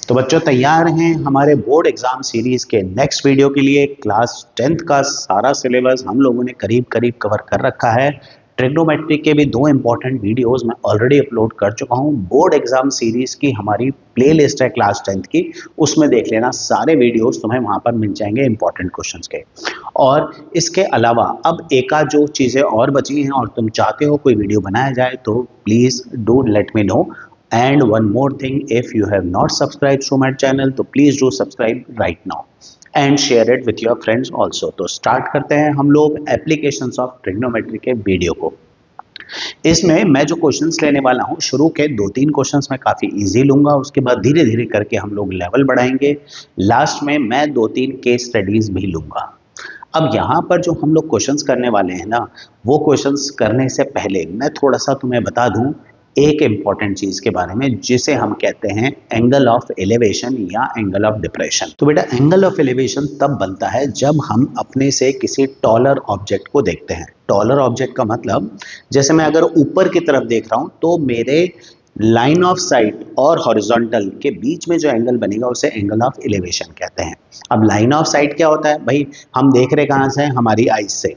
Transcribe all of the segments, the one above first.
तो बच्चों तैयार हैं हमारे बोर्ड एग्जाम सीरीज के नेक्स्ट वीडियो के लिए। क्लास 10th का सारा सिलेबस हम लोगों ने करीब करीब कवर कर रखा है। ट्रिग्नोमेट्री के भी 2 इंपॉर्टेंट वीडियोस मैं ऑलरेडी अपलोड कर चुका हूं। बोर्ड एग्जाम सीरीज की हमारी प्लेलिस्ट है क्लास 10th की, उसमें देख लेना, सारे वीडियोस तुम्हें वहां पर मिल जाएंगे इंपॉर्टेंट क्वेश्चंस के। और इसके अलावा अब एका जो चीज़ें और बची हैं और तुम चाहते हो कोई वीडियो बनाया जाए तो please do let me know. And one more thing, if you have not subscribed to my channel, तो please do subscribe right now and share it with your friends also। तो स्टार्ट करते हैं हम लोग applications of trigonometry के video को। इसमें मैं जो क्वेश्चंस लेने वाला हूँ, शुरू के 2-3 क्वेश्चंस मैं काफ़ी इजी लूंगा, उसके बाद धीरे धीरे करके हम लोग लेवल बढ़ाएंगे। लास्ट में मैं 2-3 केस स्टडीज भी लूंगा। अब यहाँ पर जो हम लोग क्वेश्चंस करने वाले हैं ना, वो क्वेश्चंस करने से पहले मैं थोड़ा सा तुम्हें बता दूं एक इंपॉर्टेंट चीज के बारे में, जिसे हम कहते हैं एंगल ऑफ एलिवेशन या एंगल ऑफ डिप्रेशन। तो बेटा एंगल ऑफ एलिवेशन तब बनता है जब हम अपने से किसी टॉलर ऑब्जेक्ट को देखते हैं। टॉलर ऑब्जेक्ट का मतलब, जैसे मैं अगर ऊपर की तरफ देख रहा हूं तो मेरे लाइन ऑफ साइट और हॉरिजॉन्टल के बीच में जो एंगल बनेगा उसे एंगल ऑफ एलिवेशन कहते हैं। अब लाइन ऑफ साइट क्या होता है भाई? हम देख रहे कहां से? हमारी आईज से।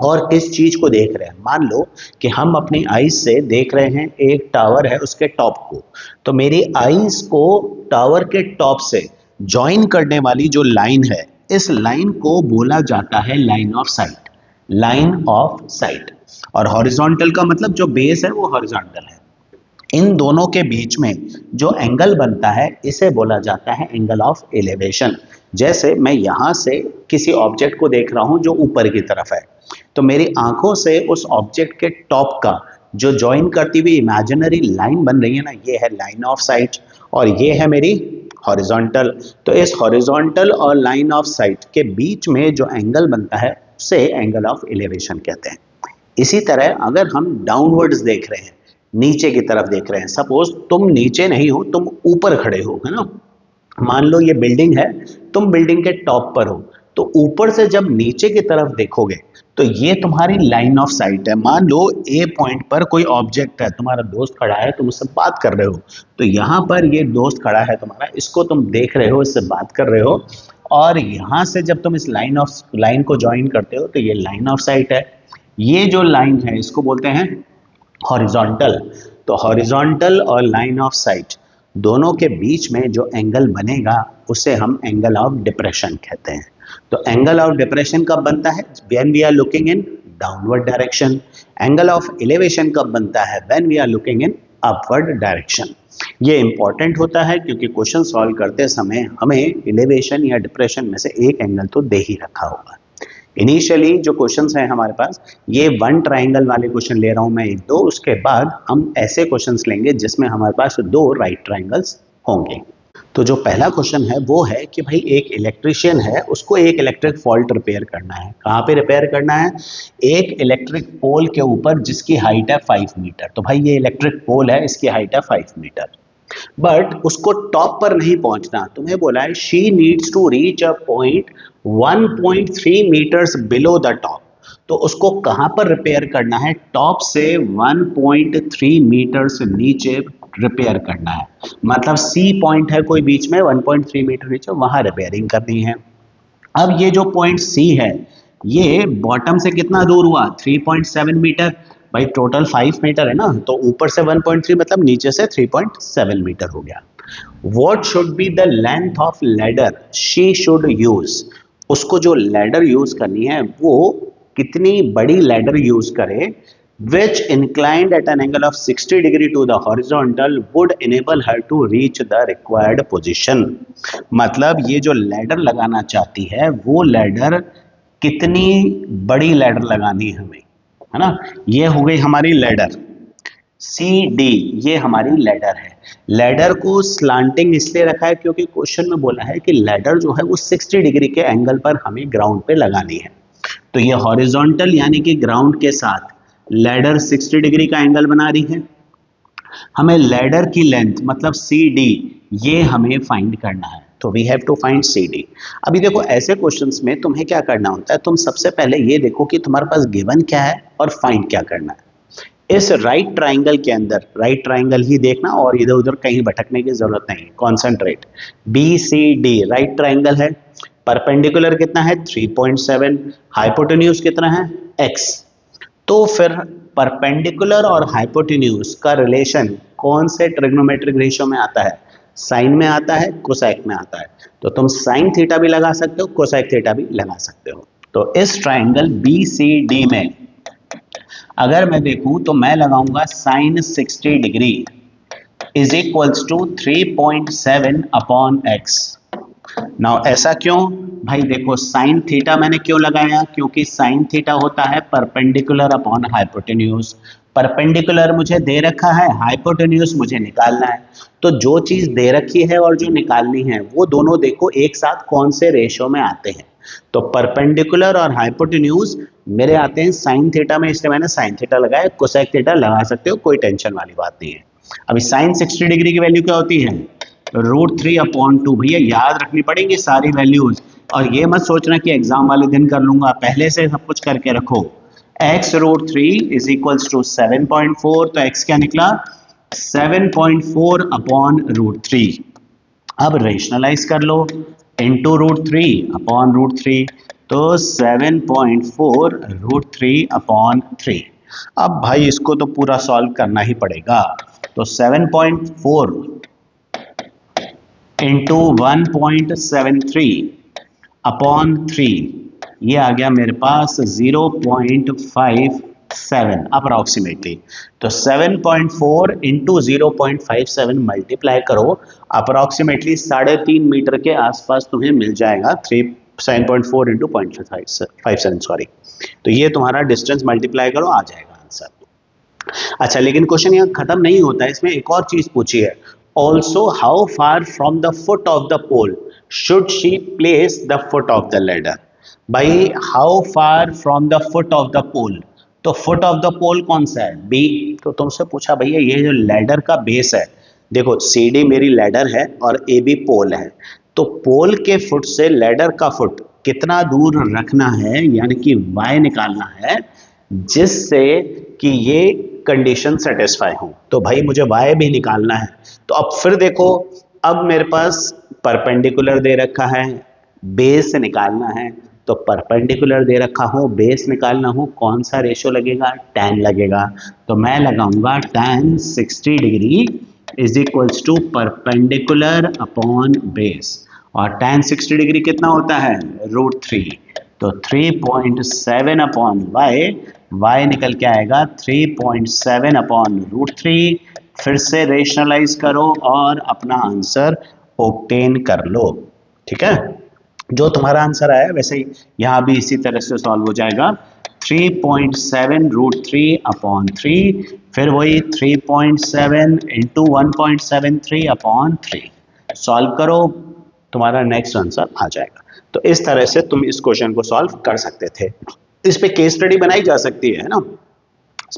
और किस चीज को देख रहे हैं? मान लो कि हम अपनी आईज से देख रहे हैं एक टावर है, उसके टॉप को। तो मेरी आईज को टावर के टॉप से ज्वाइन करने वाली जो लाइन है, इस लाइन को बोला जाता है line of site. Line of site. और हॉरिजॉन्टल का मतलब जो बेस है वो हॉरिजॉन्टल है। इन दोनों के बीच में जो एंगल बनता है इसे बोला जाता है एंगल ऑफ एलिवेशन। जैसे मैं यहां से किसी ऑब्जेक्ट को देख रहा हूं जो ऊपर की तरफ है, तो मेरी आंखों से उस ऑब्जेक्ट के टॉप का जो ज्वाइन करती हुई इमेजिनरी लाइन बन रही है ना, ये है लाइन ऑफ साइट और ये है मेरी हॉरिजॉन्टल। तो इस हॉरिजॉन्टल और लाइन ऑफ साइट के बीच में जो एंगल बनता है उसे एंगल ऑफ एलिवेशन कहते हैं। इसी तरह अगर हम डाउनवर्ड्स देख रहे हैं, नीचे की तरफ देख रहे हैं, सपोज तुम नीचे नहीं हो, तुम ऊपर खड़े हो, है ना। मान लो ये बिल्डिंग है, तुम बिल्डिंग के टॉप पर हो, तो ऊपर से जब नीचे की तरफ देखोगे तो ये तुम्हारी लाइन ऑफ साइट है। मान लो ए पॉइंट पर कोई ऑब्जेक्ट है, तुम्हारा दोस्त खड़ा है, तुम उससे बात कर रहे हो, तो यहाँ पर ये दोस्त खड़ा है तुम्हारा, इसको तुम देख रहे हो, इससे बात कर रहे हो, और यहाँ से जब तुम इस लाइन को ज्वाइन करते हो तो ये लाइन ऑफ साइट है। ये जो लाइन है इसको बोलते हैं हॉरिजॉन्टल। तो हॉरिजॉन्टल और लाइन ऑफ साइट दोनों के बीच में जो एंगल बनेगा उसे हम एंगल ऑफ डिप्रेशन कहते हैं। तो एंगल ऑफ डिप्रेशन कब बनता है? When we are looking in downward direction. Angle of elevation कब बनता है? When we are looking in upward direction. ये इंपॉर्टेंट होता है क्योंकि क्वेश्चन सॉल्व करते समय हमें एलिवेशन या डिप्रेशन में से एक एंगल तो दे ही रखा होगा। इनिशियली जो क्वेश्चंस हैं हमारे पास, ये 1 ट्राइंगल वाले क्वेश्चन ले रहा हूं मैं 1-2, उसके बाद हम ऐसे क्वेश्चंस लेंगे जिसमें हमारे पास 2 राइट ट्राइंगल्स होंगे। तो जो पहला क्वेश्चन है वो है कि भाई एक इलेक्ट्रिशियन है, उसको एक इलेक्ट्रिक फॉल्ट रिपेयर करना है। कहाँ पे रिपेयर करना है? एक इलेक्ट्रिक पोल के ऊपर जिसकी हाइट है 5 मीटर। तो भाई ये इलेक्ट्रिक पोल है, इसकी हाइट है 5 मीटर, बट उसको टॉप पर नहीं पहुंचना। तुम्हें बोला है she needs to reach a point 1.3 metres below the top. तो उसको कहां पर रिपेयर करना है? टॉप से 1.3 मीटर से नीचे रिपेयर करना है। मतलब सी पॉइंट है कोई बीच में 1.3 मीटर नीचे, वहां रिपेयरिंग करनी है। अब ये जो पॉइंट सी है, ये बॉटम से कितना दूर हुआ? 3.7 मीटर। भाई टोटल 5 मीटर है ना, तो ऊपर से 1.3 मतलब नीचे से 3.7 मीटर हो गया। What should be the length of ladder she should use? उसको जो लैडर यूज करनी है वो कितनी बड़ी लैडर यूज करे, which inclined at an angle of 60 degree to the horizontal would enable her to reach the required position। मतलब ये जो लैडर लगाना चाहती है वो लैडर कितनी बड़ी लैडर लगानी है हमें, है ना। ये हो गई हमारी लैडर सी डी, ये हमारी लैडर है। लैडर को स्लांटिंग इसलिए रखा है क्योंकि क्वेश्चन में बोला है कि लैडर जो है वो 60 डिग्री के एंगल पर हमें ग्राउंड पे लगानी है। तो ये हॉरिजॉन्टल यानी कि ग्राउंड के साथ लैडर 60 डिग्री का एंगल बना रही है। हमें लैडर की लेंथ मतलब सी डी, ये हमें फाइंड करना है। तो we have to find C D. अभी देखो ऐसे क्वेश्चंस में तुम्हें क्या करना होता है, तुम सबसे पहले ये देखो कि तुम्हारे पास गिवन क्या है और फाइंड क्या करना है। इस राइट ट्राइंगल के अंदर, राइट ट्राइंगल ही देखना और इधर उधर कहीं भटकने की जरूरत नहीं, concentrate. B C D right triangle है, परपेंडिकुलर कितना है 3.7, हाइपोटेन्यूज कितना है x। तो फिर परपेंडिकुलर और हाइपोटेन्यूज का रिलेशन कौन से ट्रिग्नोमेट्रिक रेशियो में आता है, साइन में आता है, कोसेक में आता है। तो तुम साइन थीटा भी लगा सकते हो, कोसेक थीटा भी लगा सकते हो। तो इस ट्राइंगल बी सी डी में अगर मैं देखूं तो मैं लगाऊंगा sine 60 degree is equals to 3.7 upon x. Now ऐसा क्यों भाई, देखो साइन थीटा मैंने क्यों लगाया, क्योंकि साइन थीटा होता है परपेंडिकुलर अपॉन हाइपोटेन्यूज। परपेंडिकुलर मुझे दे रखा है, हाइपोटेन्यूज मुझे निकालना है। तो जो चीज दे रखी है और जो निकालनी है वो दोनों देखो एक साथ कौन से रेशियो में आते हैं। तो परपेंडिकुलर और हाइपोटेन्यूज मेरे आते हैं साइन थीटा में, इसलिए मैंने साइन थीटा लगाया। कोसेक थीटा लगा सकते हो, कोई टेंशन वाली बात नहीं है। अभी साइन 60 डिग्री की वैल्यू क्या होती है, √3/2। भैया याद रखनी पड़ेंगी सारी वैल्यूज, और ये मत सोचना कि एग्जाम वाले दिन कर लूंगा, पहले से सब कुछ करके रखो। x√3 इज इक्वल्स टू 7.4, तो x क्या निकला 7.4 अपॉन √3। अब रेशनलाइज कर लो, इंटू √3 अपॉन √3, तो 7.4 √3 अपॉन 3। अब भाई इसको तो पूरा सॉल्व करना ही पड़ेगा। तो 7.4 इंटू 1.73 अपॉन 3, ये आ गया मेरे पास 0.57 अप्रॉक्सीमेटली। तो 7.4 इंटू 0.57 मल्टीप्लाई करो, अप्रॉक्सीमेटली 3.5 मीटर के आसपास तुम्हें मिल जाएगा। 7.4 इंटू 0.57 सॉरी। तो ये तुम्हारा डिस्टेंस मल्टीप्लाई करो, आ जाएगा आंसर। अच्छा, लेकिन क्वेश्चन यहाँ खत्म नहीं होता है, इसमें एक और चीज पूछी है। Also how far from the foot of the pole should she place the foot of the ladder. भाई how far from the foot of the pole, तो फुट ऑफ द पोल कौन सा है, बी। तो तुमसे पूछा भैया ये जो लेडर का बेस है, देखो सी डी मेरी लेडर है और ए बी पोल है, तो पोल के फुट से लेडर का फुट कितना दूर रखना है, यानी कि y निकालना है, जिससे कि ये कंडीशन सेटिस्फाई हो। तो भाई मुझे y भी निकालना है। तो अब फिर देखो, अब मेरे पास परपेंडिकुलर दे रखा है, बेस निकालना है। तो परपेंडिकुलर दे रखा हो, बेस निकालना हो, कौन सा रेशियो लगेगा, tan लगेगा। तो मैं लगाऊंगा tan 60 degree is equals to perpendicular upon base, और tan 60 डिग्री कितना होता है √3। तो 3.7 अपॉन y निकल के आएगा 3.7 अपॉन √3। फिर से रेशनलाइज करो और अपना आंसर ऑब्टेन कर लो। ठीक है, जो तुम्हारा आंसर आया वैसे ही यहाँ भी इसी तरह से सॉल्व हो जाएगा। 3.7 √3 अपॉन 3, फिर वही 3.7 इंटू 1.73 अपॉन 3। सॉल्व करो, तुम्हारा नेक्स्ट आंसर आ जाएगा। तो इस तरह से तुम इस क्वेश्चन को सॉल्व कर सकते थे। इस पे केस स्टडी बनाई जा सकती है ना,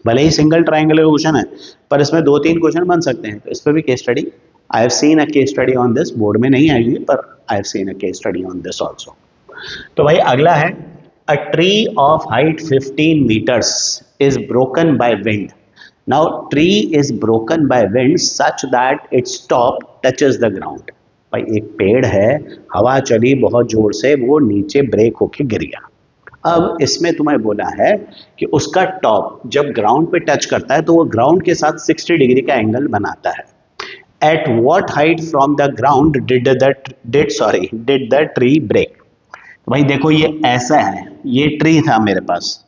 भले ही सिंगल ट्राइंगुलर क्वेश्चन है पर इसमें 2-3 क्वेश्चन बन सकते हैं। तो इस पे भी case study, I have seen a case study on this, board में नहीं आई हुई पर I have seen a case study on this also. तो भाई अगला है, a tree of height 15 meters is broken by wind. Now tree is broken by wind such that its top touches the ground. भाई एक पेड़ है, हवा चली बहुत जोर से, वो नीचे ब्रेक होके गिर गया। अब इसमें तुम्हें बोला है कि उसका टॉप जब ग्राउंड पे टच करता है तो वो ग्राउंड के साथ 60 डिग्री का एंगल बनाता है। At what height from the ground did the tree break. भाई देखो ये ऐसा है, ये ट्री था मेरे पास,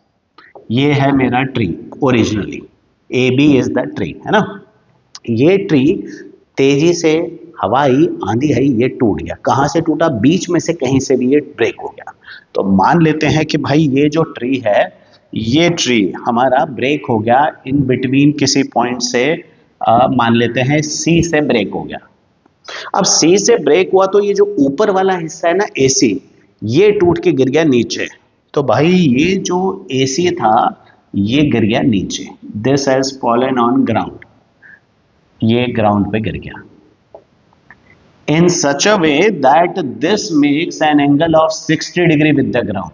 ये है मेरा tree originally, A B is the tree, है ना। ये ट्री तेजी से हवा आई, आंधी आई, ये टूट गया। कहाँ से टूटा, बीच में से कहीं से भी ये ब्रेक हो गया। तो मान लेते हैं कि भाई ये जो ट्री है, ये ट्री हमारा ब्रेक हो गया इन बिटवीन किसी पॉइंट से, मान लेते हैं सी से ब्रेक हो गया। अब सी से ब्रेक हुआ तो ये जो ऊपर वाला हिस्सा है ना AC, ये टूट के गिर गया नीचे। तो भाई ये जो AC था ये गिर गया नीचे, this has fallen on ground, ये ग्राउंड पे गिर गया in such a way that this makes an angle of 60 degree with the ground.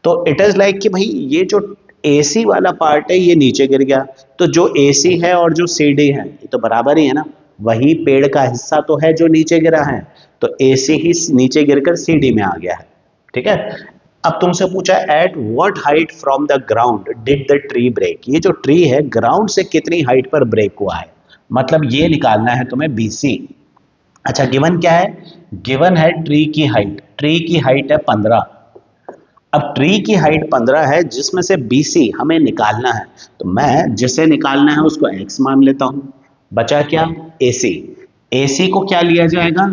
तो it is like कि भाई ये जो AC वाला पार्ट है ये नीचे गिर गया, तो जो AC है और जो CD है ये तो बराबर ही है ना, वही पेड़ का हिस्सा तो है जो नीचे गिरा है, तो AC ही नीचे गिरकर CD में आ गया है। ठीक है, अब तुमसे पूछा at what height from the ground did the tree break, ये जो ट्री है ग्राउंड से कितनी हाइट पर ब्रेक हुआ है, मतलब ये निकालना है तुम्हें BC। अच्छा गिवन क्या है, गिवन है ट्री की हाइट है 15। अब ट्री की हाइट 15 है जिसमें से BC हमें निकालना है, तो मैं जिसे निकालना है उसको x मान लेता हूं। बचा क्या, AC को क्या लिया जाएगा,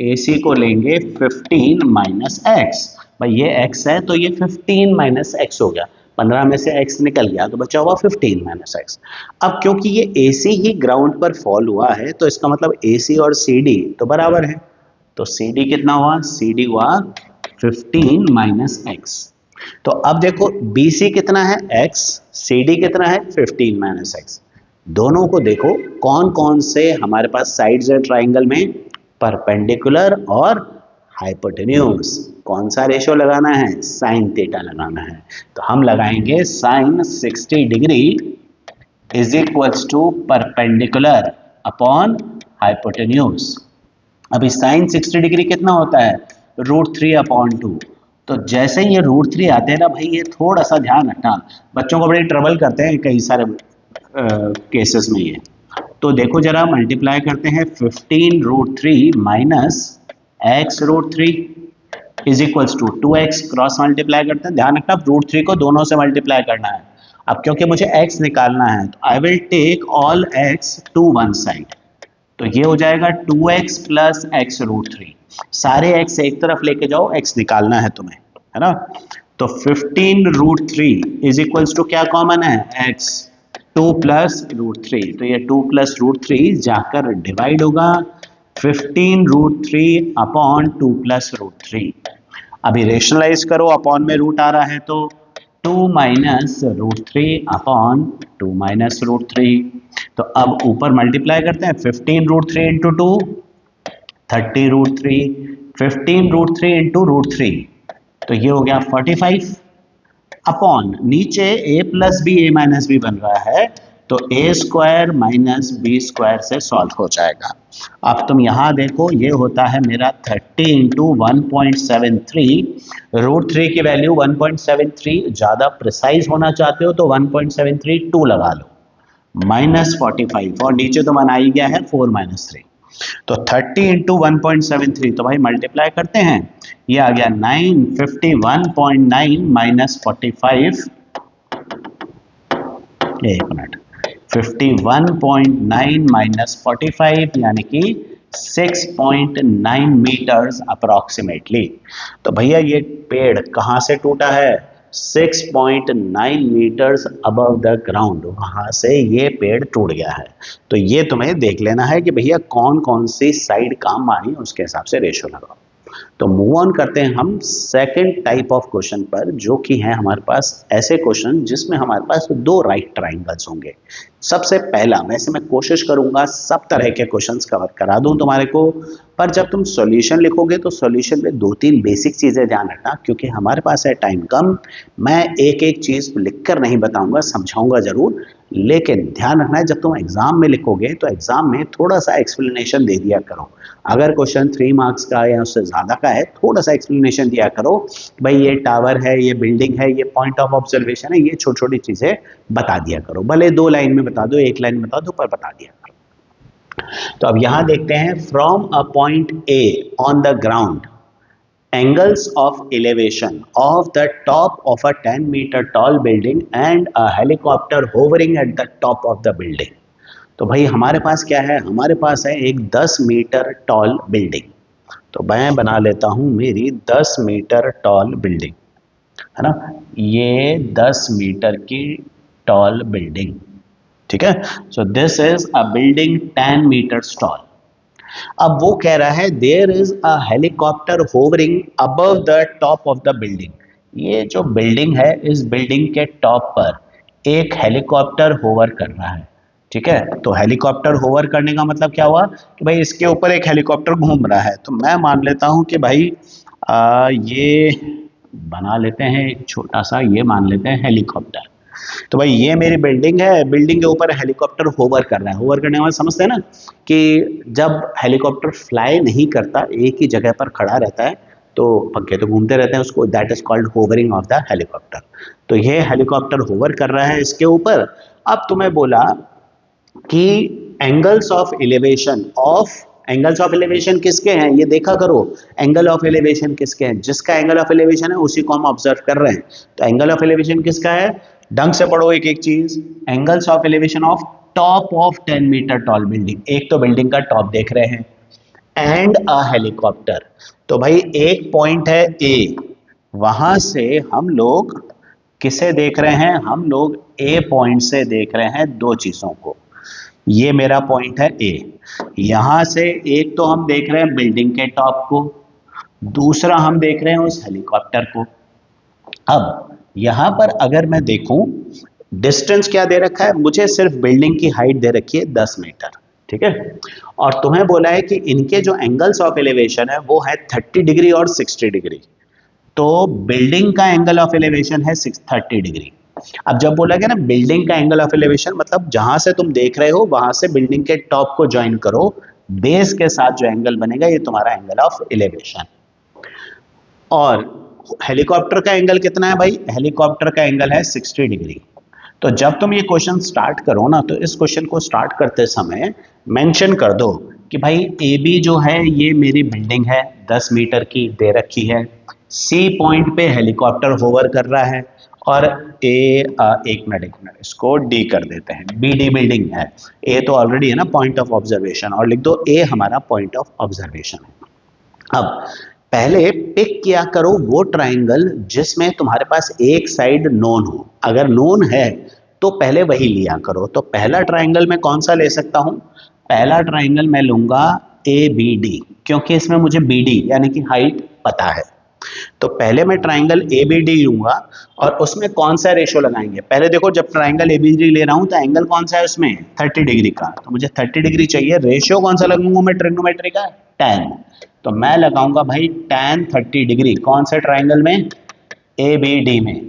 AC को लेंगे 15 माइनस x, भाई ये x है तो ये 15 माइनस x हो गया, 15 में से x निकल गया तो बचा हुआ 15 माइनस x। अब क्योंकि ये AC ही ग्राउंड पर फॉल हुआ है तो इसका मतलब AC और CD तो बराबर है, तो CD कितना हुआ, CD हुआ 15 माइनस x। तो अब देखो BC कितना है x, CD कितना है 15 माइनस x। दोनों को देखो कौन कौन से हमारे पास साइड्स है ट्राइंगल में, परपेंडिकुलर और हाइपोटेन्यूज। कौन सा रेशियो लगाना है, साइन थीटा लगाना है, तो हम लगाएंगे sine 60 degree is equals to perpendicular upon hypotenuse. अभी साइन 60 डिग्री कितना होता है, √3 अपॉन 2। तो जैसे ये √3 आते हैं ना भाई, ये थोड़ा सा ध्यान रखना, बच्चों को बड़े ट्रबल करते हैं कई सारे केसेस में ये। तो देखो जरा मल्टीप्लाई करते हैं 15√3 minus x√3 is equals to 2x, cross multiply करते हैं, ध्यान रखना √3 को दोनों से मल्टीप्लाई करना है। अब क्योंकि मुझे x निकालना है तो I will take all x to one side, तो ये हो जाएगा 2x प्लस x√3, सारे x एक तरफ लेके जाओ, x निकालना है तुम्हें, है ना। तो 15√3 इज इक्वल्स टू क्या कॉमन है, x, 2 प्लस √3, तो ये 2 प्लस √3 जाकर डिवाइड होगा 15√3 अपॉन 2 प्लस √3। अभी रेशनलाइज करो, अपॉन में रूट आ रहा है तो 2 माइनस √3 अपॉन 2 माइनस √3। तो अब ऊपर मल्टीप्लाई करते हैं 15√3 इंटू 2 30√3, 15√3 इंटू √3 तो ये हो गया 45 अपॉन नीचे a plus b a minus b बन रहा है तो a square minus b square से सॉल्व हो जाएगा। अब तुम यहाँ देखो ये होता है मेरा 30 इंटू 1.73, √3 की वैल्यू 1.73, ज़्यादा प्रिसाइज होना चाहते हो तो 1.732 लगा लो, माइनस 45 और नीचे तो बना ही गया है 4 माइनस 3, तो 30 इंटू 1.73, तो भाई मल्टीप्लाई करते हैं, ये आ गया 951.9 माइनस 45, एक मिनट, 51.9 माइनस 45 यानी कि 6.9 मीटर्स अप्रोक्सीमेटली। तो भैया ये पेड़ कहाँ से टूटा है, 6.9 मीटर्स अबव द ग्राउंड, वहां से ये पेड़ टूट गया है। तो ये तुम्हें देख लेना है कि भैया कौन कौन सी साइड काम आनी है, उसके हिसाब से रेशियो लगाओ। तो मूव ऑन करते हैं हम सेकंड टाइप ऑफ क्वेश्चन पर, जो कि है हमारे पास ऐसे क्वेश्चन जिसमें हमारे पास दो राइट ट्राइंगल्स होंगे। सबसे पहला, वैसे मैं कोशिश करूंगा सब तरह के क्वेश्चंस कवर करा दूं तुम्हारे को, पर जब तुम सॉल्यूशन लिखोगे तो सॉल्यूशन में 2-3 बेसिक चीजें ध्यान रखना, क्योंकि हमारे पास है टाइम कम। मैं एक एक चीज लिखकर नहीं बताऊंगा, समझाऊंगा जरूर, लेकिन ध्यान रखना है जब तुम एग्जाम में लिखोगे तो एग्जाम में थोड़ा सा एक्सप्लेनेशन दे दिया करो। अगर क्वेश्चन 3 मार्क्स का या उससे ज़्यादा का है, थोड़ा सा एक्सप्लेनेशन दिया करो, भाई ये टावर है, ये बिल्डिंग है, ये पॉइंट ऑफ ऑब्जर्वेशन है, ये छोटी छोटी चीज़ें बता दिया करो, भले 2 लाइन में बता दो, 1 लाइन में बता दो, पर बता दिया करो। तो अब यहाँ देखते हैं, from a point A on the ground angles of elevation of the top of a 10 meter tall building and a helicopter hovering at the top of the building। तो भाई हमारे पास क्या है, हमारे पास है एक 10 मीटर टॉल बिल्डिंग। तो मैं बना लेता हूं मेरी 10 मीटर टॉल बिल्डिंग, है ना, ये 10 मीटर की टॉल बिल्डिंग, ठीक है। So this is a building 10 metres tall. अब वो कह रहा है there is a helicopter hovering above the top of the building. ये जो बिल्डिंग है, इस बिल्डिंग के टॉप पर एक हेलीकॉप्टर होवर कर रहा है, ठीक है। तो हेलीकॉप्टर होवर करने का मतलब क्या हुआ कि भाई इसके ऊपर एक हेलीकॉप्टर घूम रहा है। तो मैं मान लेता हूं कि भाई ये बना लेते हैं एक छोटा सा, ये मान लेते हैं हेलीकॉप्टर। तो भाई ये मेरी बिल्डिंग है, बिल्डिंग के ऊपर हेलीकॉप्टर होवर कर रहा है। होवर करने वाला समझते हैं ना कि जब हेलीकॉप्टर फ्लाई नहीं करता, एक ही जगह पर खड़ा रहता है, तो पंखे तो घूमते रहते हैं, उसको that is called hovering of the helicopter. तो ये हेलीकॉप्टर होवर कर रहा है इसके ऊपर। अब तुम्हें बोला कि एंगल्स ऑफ एलिवेशन किसके हैं, ये देखा करो। एंगल ऑफ एलिवेशन किसके हैं, जिसका एंगल ऑफ एलिवेशन है उसी को हम ऑब्जर्व कर रहे हैं। तो एंगल ऑफ एलिवेशन किसका है, ढंग से पढ़ो एक एक चीज। Angles of elevation of top of 10 metre tall building, एक तो बिल्डिंग का टॉप देख रहे हैं, एंड अ हेलीकॉप्टर। तो भाई एक पॉइंट है ए, वहां से हम लोग किसे देख रहे हैं, हम लोग ए पॉइंट से देख रहे हैं दो चीजों को। ये मेरा पॉइंट है ए, यहां से एक तो हम देख रहे हैं बिल्डिंग के टॉप को, दूसरा हम देख रहे हैं उस हेलीकॉप्टर को। अब यहां पर अगर मैं देखूं, डिस्टेंस क्या दे रखा है मुझे, सिर्फ बिल्डिंग की हाइट दे रखी है 10 मीटर, ठीक है। और तुम्हें बोला है कि इनके जो एंगल्स ऑफ एलिवेशन है वो है 30 डिग्री और 60 डिग्री। तो बिल्डिंग का एंगल ऑफ एलिवेशन है 30 डिग्री। अब जब बोला गया ना बिल्डिंग का एंगल ऑफ एलिवेशन, मतलब जहां से तुम देख रहे हो वहां से बिल्डिंग के टॉप को ज्वाइन करो, बेस के साथ जो एंगल बनेगा ये तुम्हारा एंगल ऑफ एलिवेशन। और हेलीकॉप्टर का एंगल कितना है भाई, हेलीकॉप्टर का एंगल है 60 डिग्री। तो जब तुम ये क्वेश्चन स्टार्ट करो ना, तो इस क्वेश्चन को स्टार्ट करते समय मेंशन कर दो कि भाई ए बी जो है ये मेरी बिल्डिंग है, 10 मीटर की दे रखी है, सी पॉइंट पे हेलीकॉप्टर होवर कर रहा है, और एक मिनट इसको डी कर देते हैं, बी डी बिल्डिंग है, ए तो ऑलरेडी है ना पॉइंट ऑफ ऑब्जर्वेशन, और लिख दो ए हमारा पॉइंट ऑफ ऑब्जर्वेशन है। अब पहले पिक किया करो वो ट्राइंगल जिसमें तुम्हारे पास एक साइड नोन हो, अगर नोन है तो पहले वही लिया करो। तो पहला ट्राइंगल मैं कौन सा ले सकता हूं, पहला ट्राइंगल मैं लूंगा ए बी डी, क्योंकि इसमें मुझे बी डी यानी कि हाइट पता है। तो पहले मैं ट्राइंगल ए बी डी लूंगा, और उसमें कौन सा रेशो लगाएंगे, पहले देखो जब ट्राइंगल ए बी डी ले रहा हूं तो एंगल कौन सा है उसमें 30 डिग्री का, तो मुझे 30 डिग्री चाहिए, रेशियो कौन सा लगूंगा मैं ट्रिग्नोमेट्री का, tan। तो मैं लगाऊंगा भाई tan 30 डिग्री, कौन से ट्राइंगल में, ए बी डी में।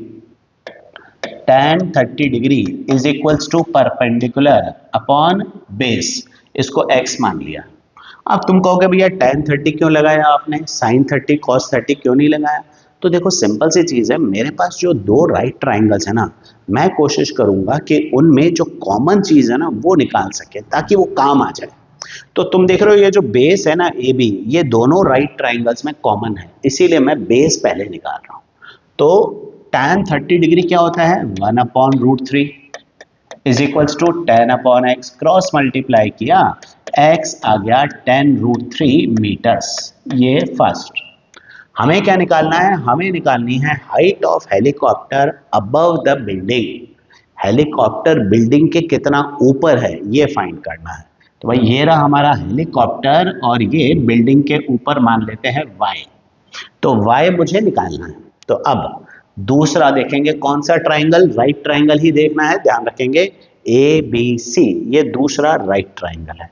tan 30 degree is equals to perpendicular upon base, इसको x मान लिया। अब तुम कहोगे भैया tan 30 क्यों लगाया आपने, sin 30 cos 30 क्यों नहीं लगाया। तो देखो सिंपल सी चीज है, मेरे पास जो दो राइट ट्राइंगल्स है ना, मैं कोशिश करूंगा कि उनमें जो कॉमन चीज है ना वो निकाल सके ताकि वो काम आ जाए। तो तुम देख रहे हो ये जो बेस है ना ए बी, ये दोनों राइट ट्राइंगल्स में कॉमन है, इसीलिए मैं बेस पहले निकाल रहा हूं। तो tan 30 डिग्री क्या होता है, 1/√3 is equals to tan upon x, cross multiply किया, x आ गया tan√3 मीटर्स। ये फर्स्ट। हमें क्या निकालना है, हमें निकालनी है height of helicopter above the building, helicopter building के कितना ऊपर है ये फाइंड करना है। तो भाई ये रहा हमारा हेलीकॉप्टर, और ये बिल्डिंग के ऊपर मान लेते हैं y, तो y मुझे निकालना है। तो अब दूसरा देखेंगे कौन सा ट्राइंगल, राइट ट्राइंगल ही देखना है, ध्यान रखेंगे ए बी सी, ये दूसरा राइट ट्राइंगल है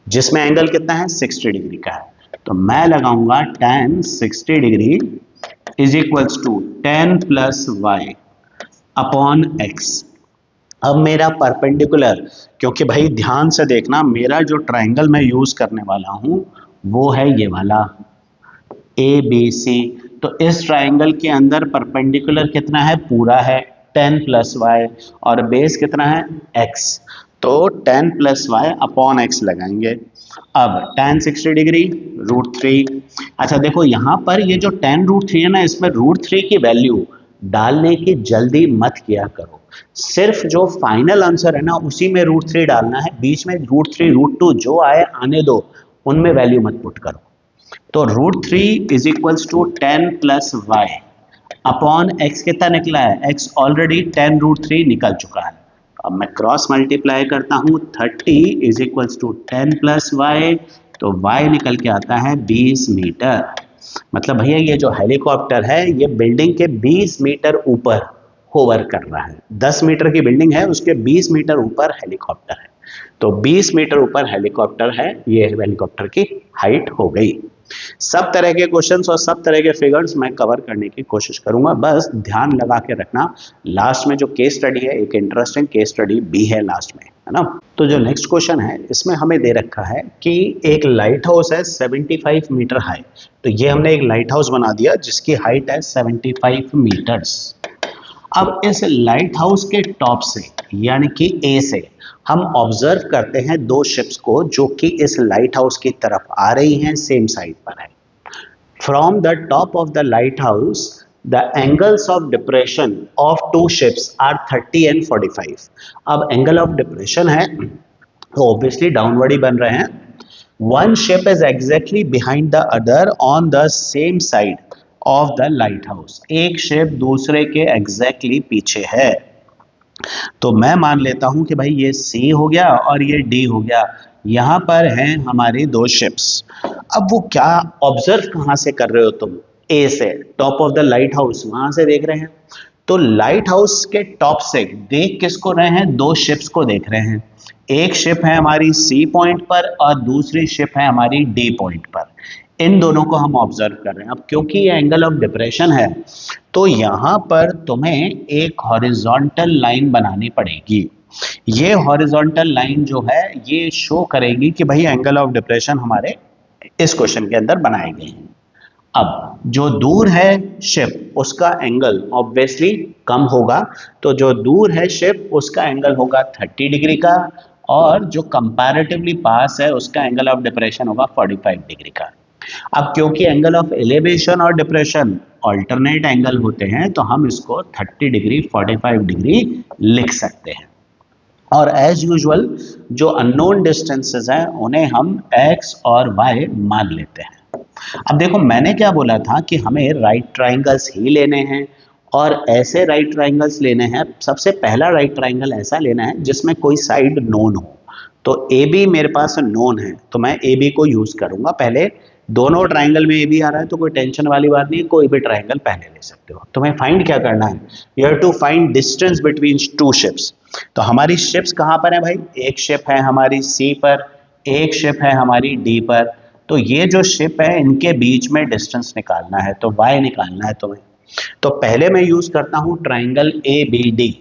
जिसमें एंगल कितना है 60 डिग्री का है। तो मैं लगाऊंगा tan 60 degree is equals to 10 plus y upon x. अब मेरा परपेंडिकुलर, क्योंकि भाई ध्यान से देखना मेरा जो ट्राइंगल मैं यूज करने वाला हूं वो है ये वाला ए बी सी। तो इस ट्राइंगल के अंदर परपेंडिकुलर कितना है, पूरा है 10 प्लस वाई, और बेस कितना है x, तो 10 प्लस वाई अपॉन एक्स लगाएंगे। अब tan 60 डिग्री √3। अच्छा देखो यहाँ पर ये जो tan√3 है ना, इसमें √3 की वैल्यू डालने की जल्दी मत किया करो, सिर्फ जो फाइनल आंसर है ना उसी में √3 डालना है, बीच में √3 √2 जो आए आने दो, उनमें वैल्यू मत पुट करो। तो √3 is equals to 10 plus y upon x कितना निकला है, x ऑलरेडी tan√3 निकल चुका है। अब मैं क्रॉस मल्टीप्लाई करता हूँ, 30 is equals to 10 plus y, तो y निकल के आता है 20 मीटर। मतलब भैया ये जो हेलीकॉप्टर है ये बिल्डिंग के 20 मीटर ऊपर होवर कर रहा है, 10 मीटर की बिल्डिंग है उसके 20 मीटर ऊपर हेलीकॉप्टर है, तो 20 मीटर ऊपर हेलीकॉप्टर है, ये हेलीकॉप्टर की हाइट हो गई। सब तरह के क्वेश्चंस और सब तरह के फिगर्स मैं कवर करने की कोशिश करूंगा, बस ध्यान लगा के रखना। लास्ट में जो केस स्टडी है, एक इंटरेस्टिंग केस स्टडी भी है लास्ट में, है ना। तो जो नेक्स्ट क्वेश्चन है इसमें हमें दे रखा है कि एक लाइट हाउस है 75 मीटर हाई। तो ये हमने एक लाइट हाउस बना दिया जिसकी हाइट है 75 मीटर्स। अब इस लाइट हाउस के टॉप से यानी कि ए से हम ऑब्जर्व करते हैं दो शिप्स को जो कि इस लाइट हाउस की तरफ आ रही हैं, सेम साइड पर है। From the top of the lighthouse the angles of depression of two ships are 30 and 45। अब एंगल ऑफ डिप्रेशन है तो ऑब्वियसली डाउनवर्ड ही बन रहे हैं। One ship is exactly behind the other on the same side of the light house. एक ship दूसरे के exactly पीछे है। तो मैं मान लेता हूं कि भाई ये सी हो गया और ये डी हो गया। यहां पर हैं हमारी दो शिप्स। अब वो क्या ऑब्जर्व कहां से कर रहे हो तुम? ए से, top of the light house, वहां से देख रहे हैं। तो लाइट हाउस के टॉप से देख किसको रहे हैं? दो शिप्स को देख रहे हैं। एक शिप है हमारी सी पॉइंट पर और दूसरी शिप है हमारी डी पॉइंट पर। इन दोनों को हम ऑब्जर्व कर रहे हैं। अब क्योंकि ये एंगल ऑफ डिप्रेशन है तो यहां पर तुम्हें एक हॉरिजॉन्टल लाइन बनानी पड़ेगी। ये हॉरिजॉन्टल लाइन जो है ये शो करेगी कि भाई एंगल ऑफ डिप्रेशन हमारे इस क्वेश्चन के अंदर बनाए गए हैं। अब जो दूर है शिप उसका एंगल ऑब्वियसली कम होगा, तो जो दूर है शिप उसका एंगल होगा 30 डिग्री का और जो कंपैरेटिवली पास है उसका एंगल ऑफ डिप्रेशन होगा 45 डिग्री का। अब क्योंकि एंगल ऑफ एलिवेशन और डिप्रेशन अल्टरनेट एंगल होते हैं तो हम इसको 30 डिग्री 45 डिग्री लिख सकते हैं। और एज यूजुअल जो अननोन डिस्टेंसेस हैं उन्हें हम x और y मान लेते हैं। अब देखो मैंने क्या बोला था कि हमें राइट ट्राइंगल्स ही लेने हैं और ऐसे राइट ट्राइंगल्स लेने हैं। सबसे पहला राइट ट्राइंगल ऐसा लेना है जिसमें कोई साइड नोन हो। तो AB मेरे पास नोन है तो मैं AB को यूज करूंगा पहले। दोनों ट्राइंगल में AB आ रहा है तो कोई टेंशन वाली बात नहीं है, कोई भी ट्राइंगल पहले ले सकते हो। तुम्हें फाइंड क्या करना है? You have to find distance between two ships. तो हमारी शिप्स कहाँ पर है भाई? एक शिप है हमारी C पर, एक शिप है हमारी D पर। तो ये जो शिप है इनके बीच में डिस्टेंस निकालना है, तो y निकालना है तुम्हें। तो पहले मैं यूज करता हूं ट्राइंगल ABD।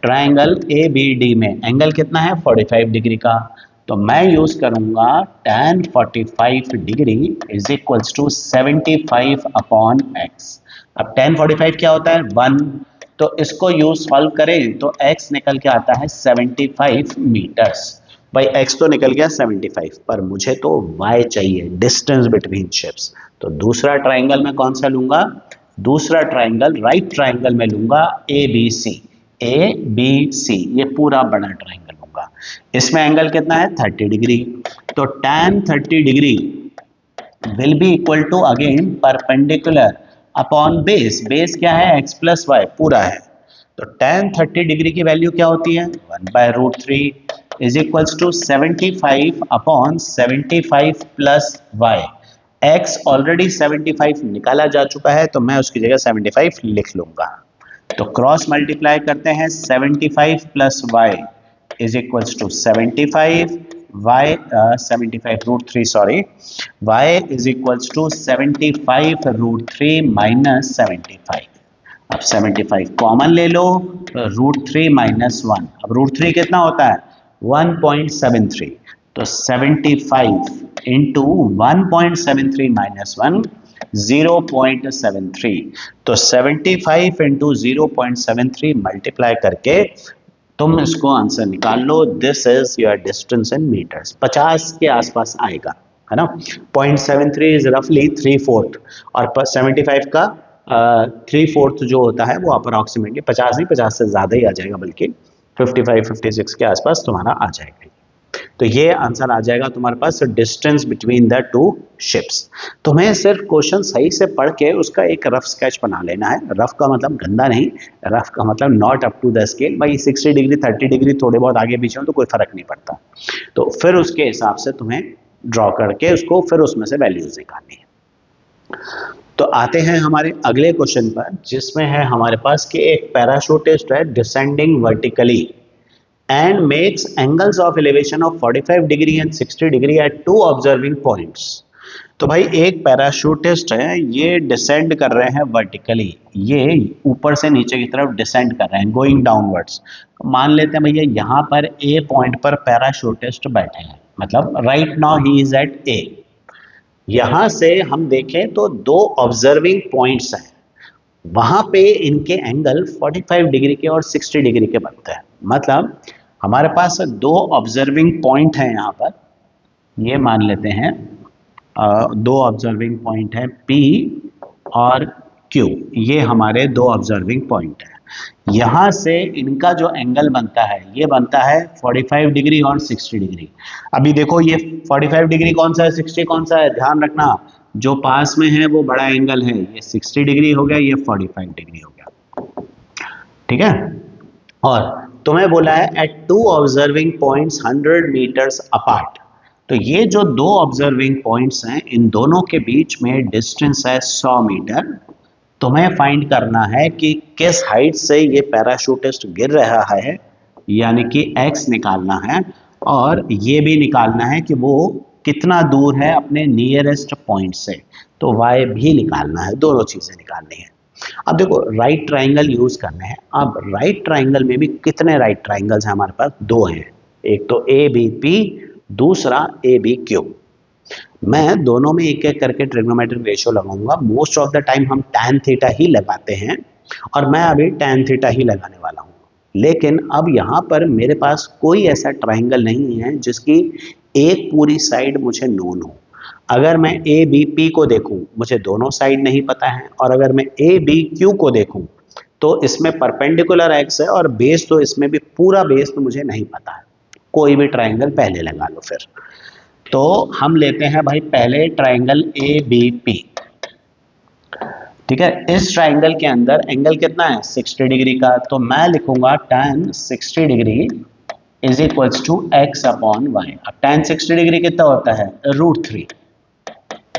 ट्राइंगल ABD में एंगल कितना है? 45 डिग्री का। तो मैं यूज करूंगा tan 45 degree is equals to 75 upon x। अब tan 45 क्या होता है? 1। तो इसको यूज सॉल्व करें तो x निकल के आता है 75 मीटर्स। भाई x तो निकल गया 75 पर मुझे तो y चाहिए, डिस्टेंस बिटवीन शिप्स। तो दूसरा ट्राइंगल में कौन सा लूंगा? दूसरा ट्राइंगल राइट ट्राइंगल में लूंगा ABC। ABC ये पूरा बड़ा ट्राइंगल लूंगा। इसमें एंगल कितना है? 30 डिग्री। तो tan 30 degree will be equal to again perpendicular upon base. Base क्या है? x प्लस वाई पूरा है। तो tan 30 डिग्री की वैल्यू क्या होती है? 1/√3 is equals to 75 upon 75 plus y. x already 75 निकाला जा चुका है तो मैं उसकी जगह 75 लिख लूंगा। तो क्रॉस मल्टीप्लाई करते हैं 75 plus y is equals to 75 y 75√3 sorry y is equals to 75√3 minus 75। अब 75 कॉमन ले लो, √3 माइनस 1। अब √3 कितना होता है? 1.73। तो 75 इंटू 1.73 माइनस 1 0.73। तो 75 इंटू 0.73 मल्टीप्लाई करके तुम इसको आंसर निकाल लो। This is your distance in metres. 50 के आसपास आएगा, है ना। 0.73 इज रफली 3/4 और 75 का 3/4 जो होता है वो अप्रोक्सीमेटली 50 नहीं, 50 से ज़्यादा ही आ जाएगा, बल्कि 55-56 के आसपास तुम्हारा आ जाएगा। तो ये आंसर आ जाएगा तुम्हारे पास distance between the two ships. तुम्हें सिर्फ क्वेश्चन सही से पढ़ के उसका एक रफ स्केच बना लेना है। रफ का मतलब गंदा नहीं, रफ का मतलब not up to the scale. भाई 60 डिग्री 30 डिग्री थोड़े बहुत आगे पीछे हो तो कोई फर्क नहीं पड़ता। तो फिर उसके हिसाब से तुम्हें ड्रॉ करके उसको फिर उसमें से वैल्यूज निकालनी है। तो आते हैं हमारे अगले क्वेश्चन पर, जिसमें है हमारे पास कि एक पैराशूटिस्ट है descending vertically and makes angles of elevation of 45 degree and 60 degree at two observing points. तो भाई एक पैराशूटिस्ट है, ये डिसेंड कर रहे हैं वर्टिकली, ये ऊपर से नीचे की तरफ डिसेंड कर रहे हैं, गोइंग डाउनवर्ड्स। मान लेते हैं भैया यहाँ पर ए पॉइंट पर पैराशूटिस्ट बैठे हैं, मतलब right now he is at A. यहां से हम देखें तो दो ऑब्जर्विंग पॉइंट्स हैं, वहां पे इनके एंगल 45 डिग्री के और 60 डिग्री के बनते हैं। मतलब हमारे पास दो ऑब्जर्विंग पॉइंट हैं यहाँ पर, ये मान लेते हैं दो ऑब्जर्विंग पॉइंट है P और Q, ये हमारे दो ऑब्जर्विंग पॉइंट है। यहां से इनका जो एंगल बनता है ये बनता है 45 डिग्री और 60 डिग्री। अभी देखो ये 45 डिग्री कौन सा है, 60 कौन सा है, ध्यान रखना जो पास में है वो बड़ा एंगल है, ये 60 डिग्री हो गया, ये 45 डिग्री हो गया, ठीक है। और तुम्हें बोला है at two observing points 100 metres apart, तो ये जो दो ऑब्जर्विंग पॉइंट्स हैं इन दोनों के बीच में डिस्टेंस है 100 मीटर। तुम्हें फाइंड करना है कि किस हाइट से ये पैराशूटिस्ट गिर रहा है, यानी कि x निकालना है, और ये भी निकालना है कि वो कितना दूर है अपने नियरेस्ट पॉइंट से, तो y भी निकालना है, दोनों चीजें निकालनी है। अब देखो राइट ट्राइंगल यूज करने हैं। अब राइट ट्राइंगल में भी कितने राइट ट्राइंगल्स हैं हमारे पास, दो हैं, एक तो ABP, दूसरा ABQ। मैं दोनों में एक एक करके ट्रिग्नोमेट्रिक रेशियो लगाऊंगा। मोस्ट ऑफ द टाइम हम tan थीटा ही लगाते हैं, और मैं अभी tan थीटा ही लगाने वाला हूँ। लेकिन अब यहाँ पर मेरे पास कोई ऐसा ट्राइंगल नहीं है जिसकी एक पूरी साइड मुझे नोन हो। अगर मैं ABP को देखूं, मुझे दोनों साइड नहीं पता है, और अगर मैं ABQ को देखूं तो इसमें परपेंडिकुलर एक्स है और बेस तो इसमें भी पूरा बेस तो मुझे नहीं पता है। कोई भी ट्राइंगल पहले लगा लो फिर। तो हम लेते हैं भाई पहले ट्राइंगल ABP, ठीक है। इस ट्राइंगल के अंदर एंगल कितना है, 60 डिग्री का, तो मैं लिखूंगा tan 60 degree is equals to x upon y. अब tan 60 डिग्री कितना होता है, √3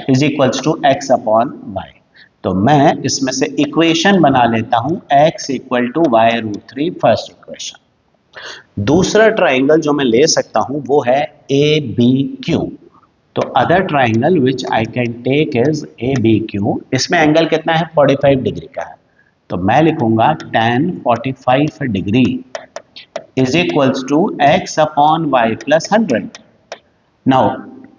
is equals to x upon y. तो मैं इसमें से इक्वेशन बना लेता हूं x equal to y √3, first equation. दूसरा ट्राइंगल जो मैं ले सकता हूं वो है ABQ। तो other triangle which I can take is ABQ। इसमें एंगल कितना है, 45 डिग्री का है, तो मैं लिखूंगा tan 45 degree is equals to x upon y plus 100। Now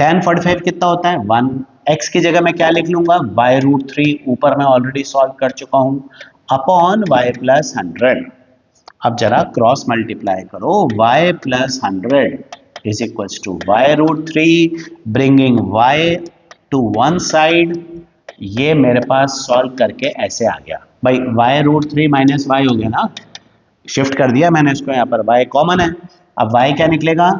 tan 45 कितना होता है, 1। x की जगह मैं क्या लिख लूंगा, वाई √3, ऊपर मैं ऑलरेडी सॉल्व कर चुका हूं, अपॉन वाई प्लस 100। अब जरा क्रॉस मल्टीप्लाई करो, y plus 100 is equals to y √3, bringing y to one side. ये मेरे पास सॉल्व करके ऐसे आ गया भाई, y √3 माइनस y हो गया ना, शिफ्ट कर दिया मैंने इसको, यहाँ पर y कॉमन है। अब y क्या निकलेगा,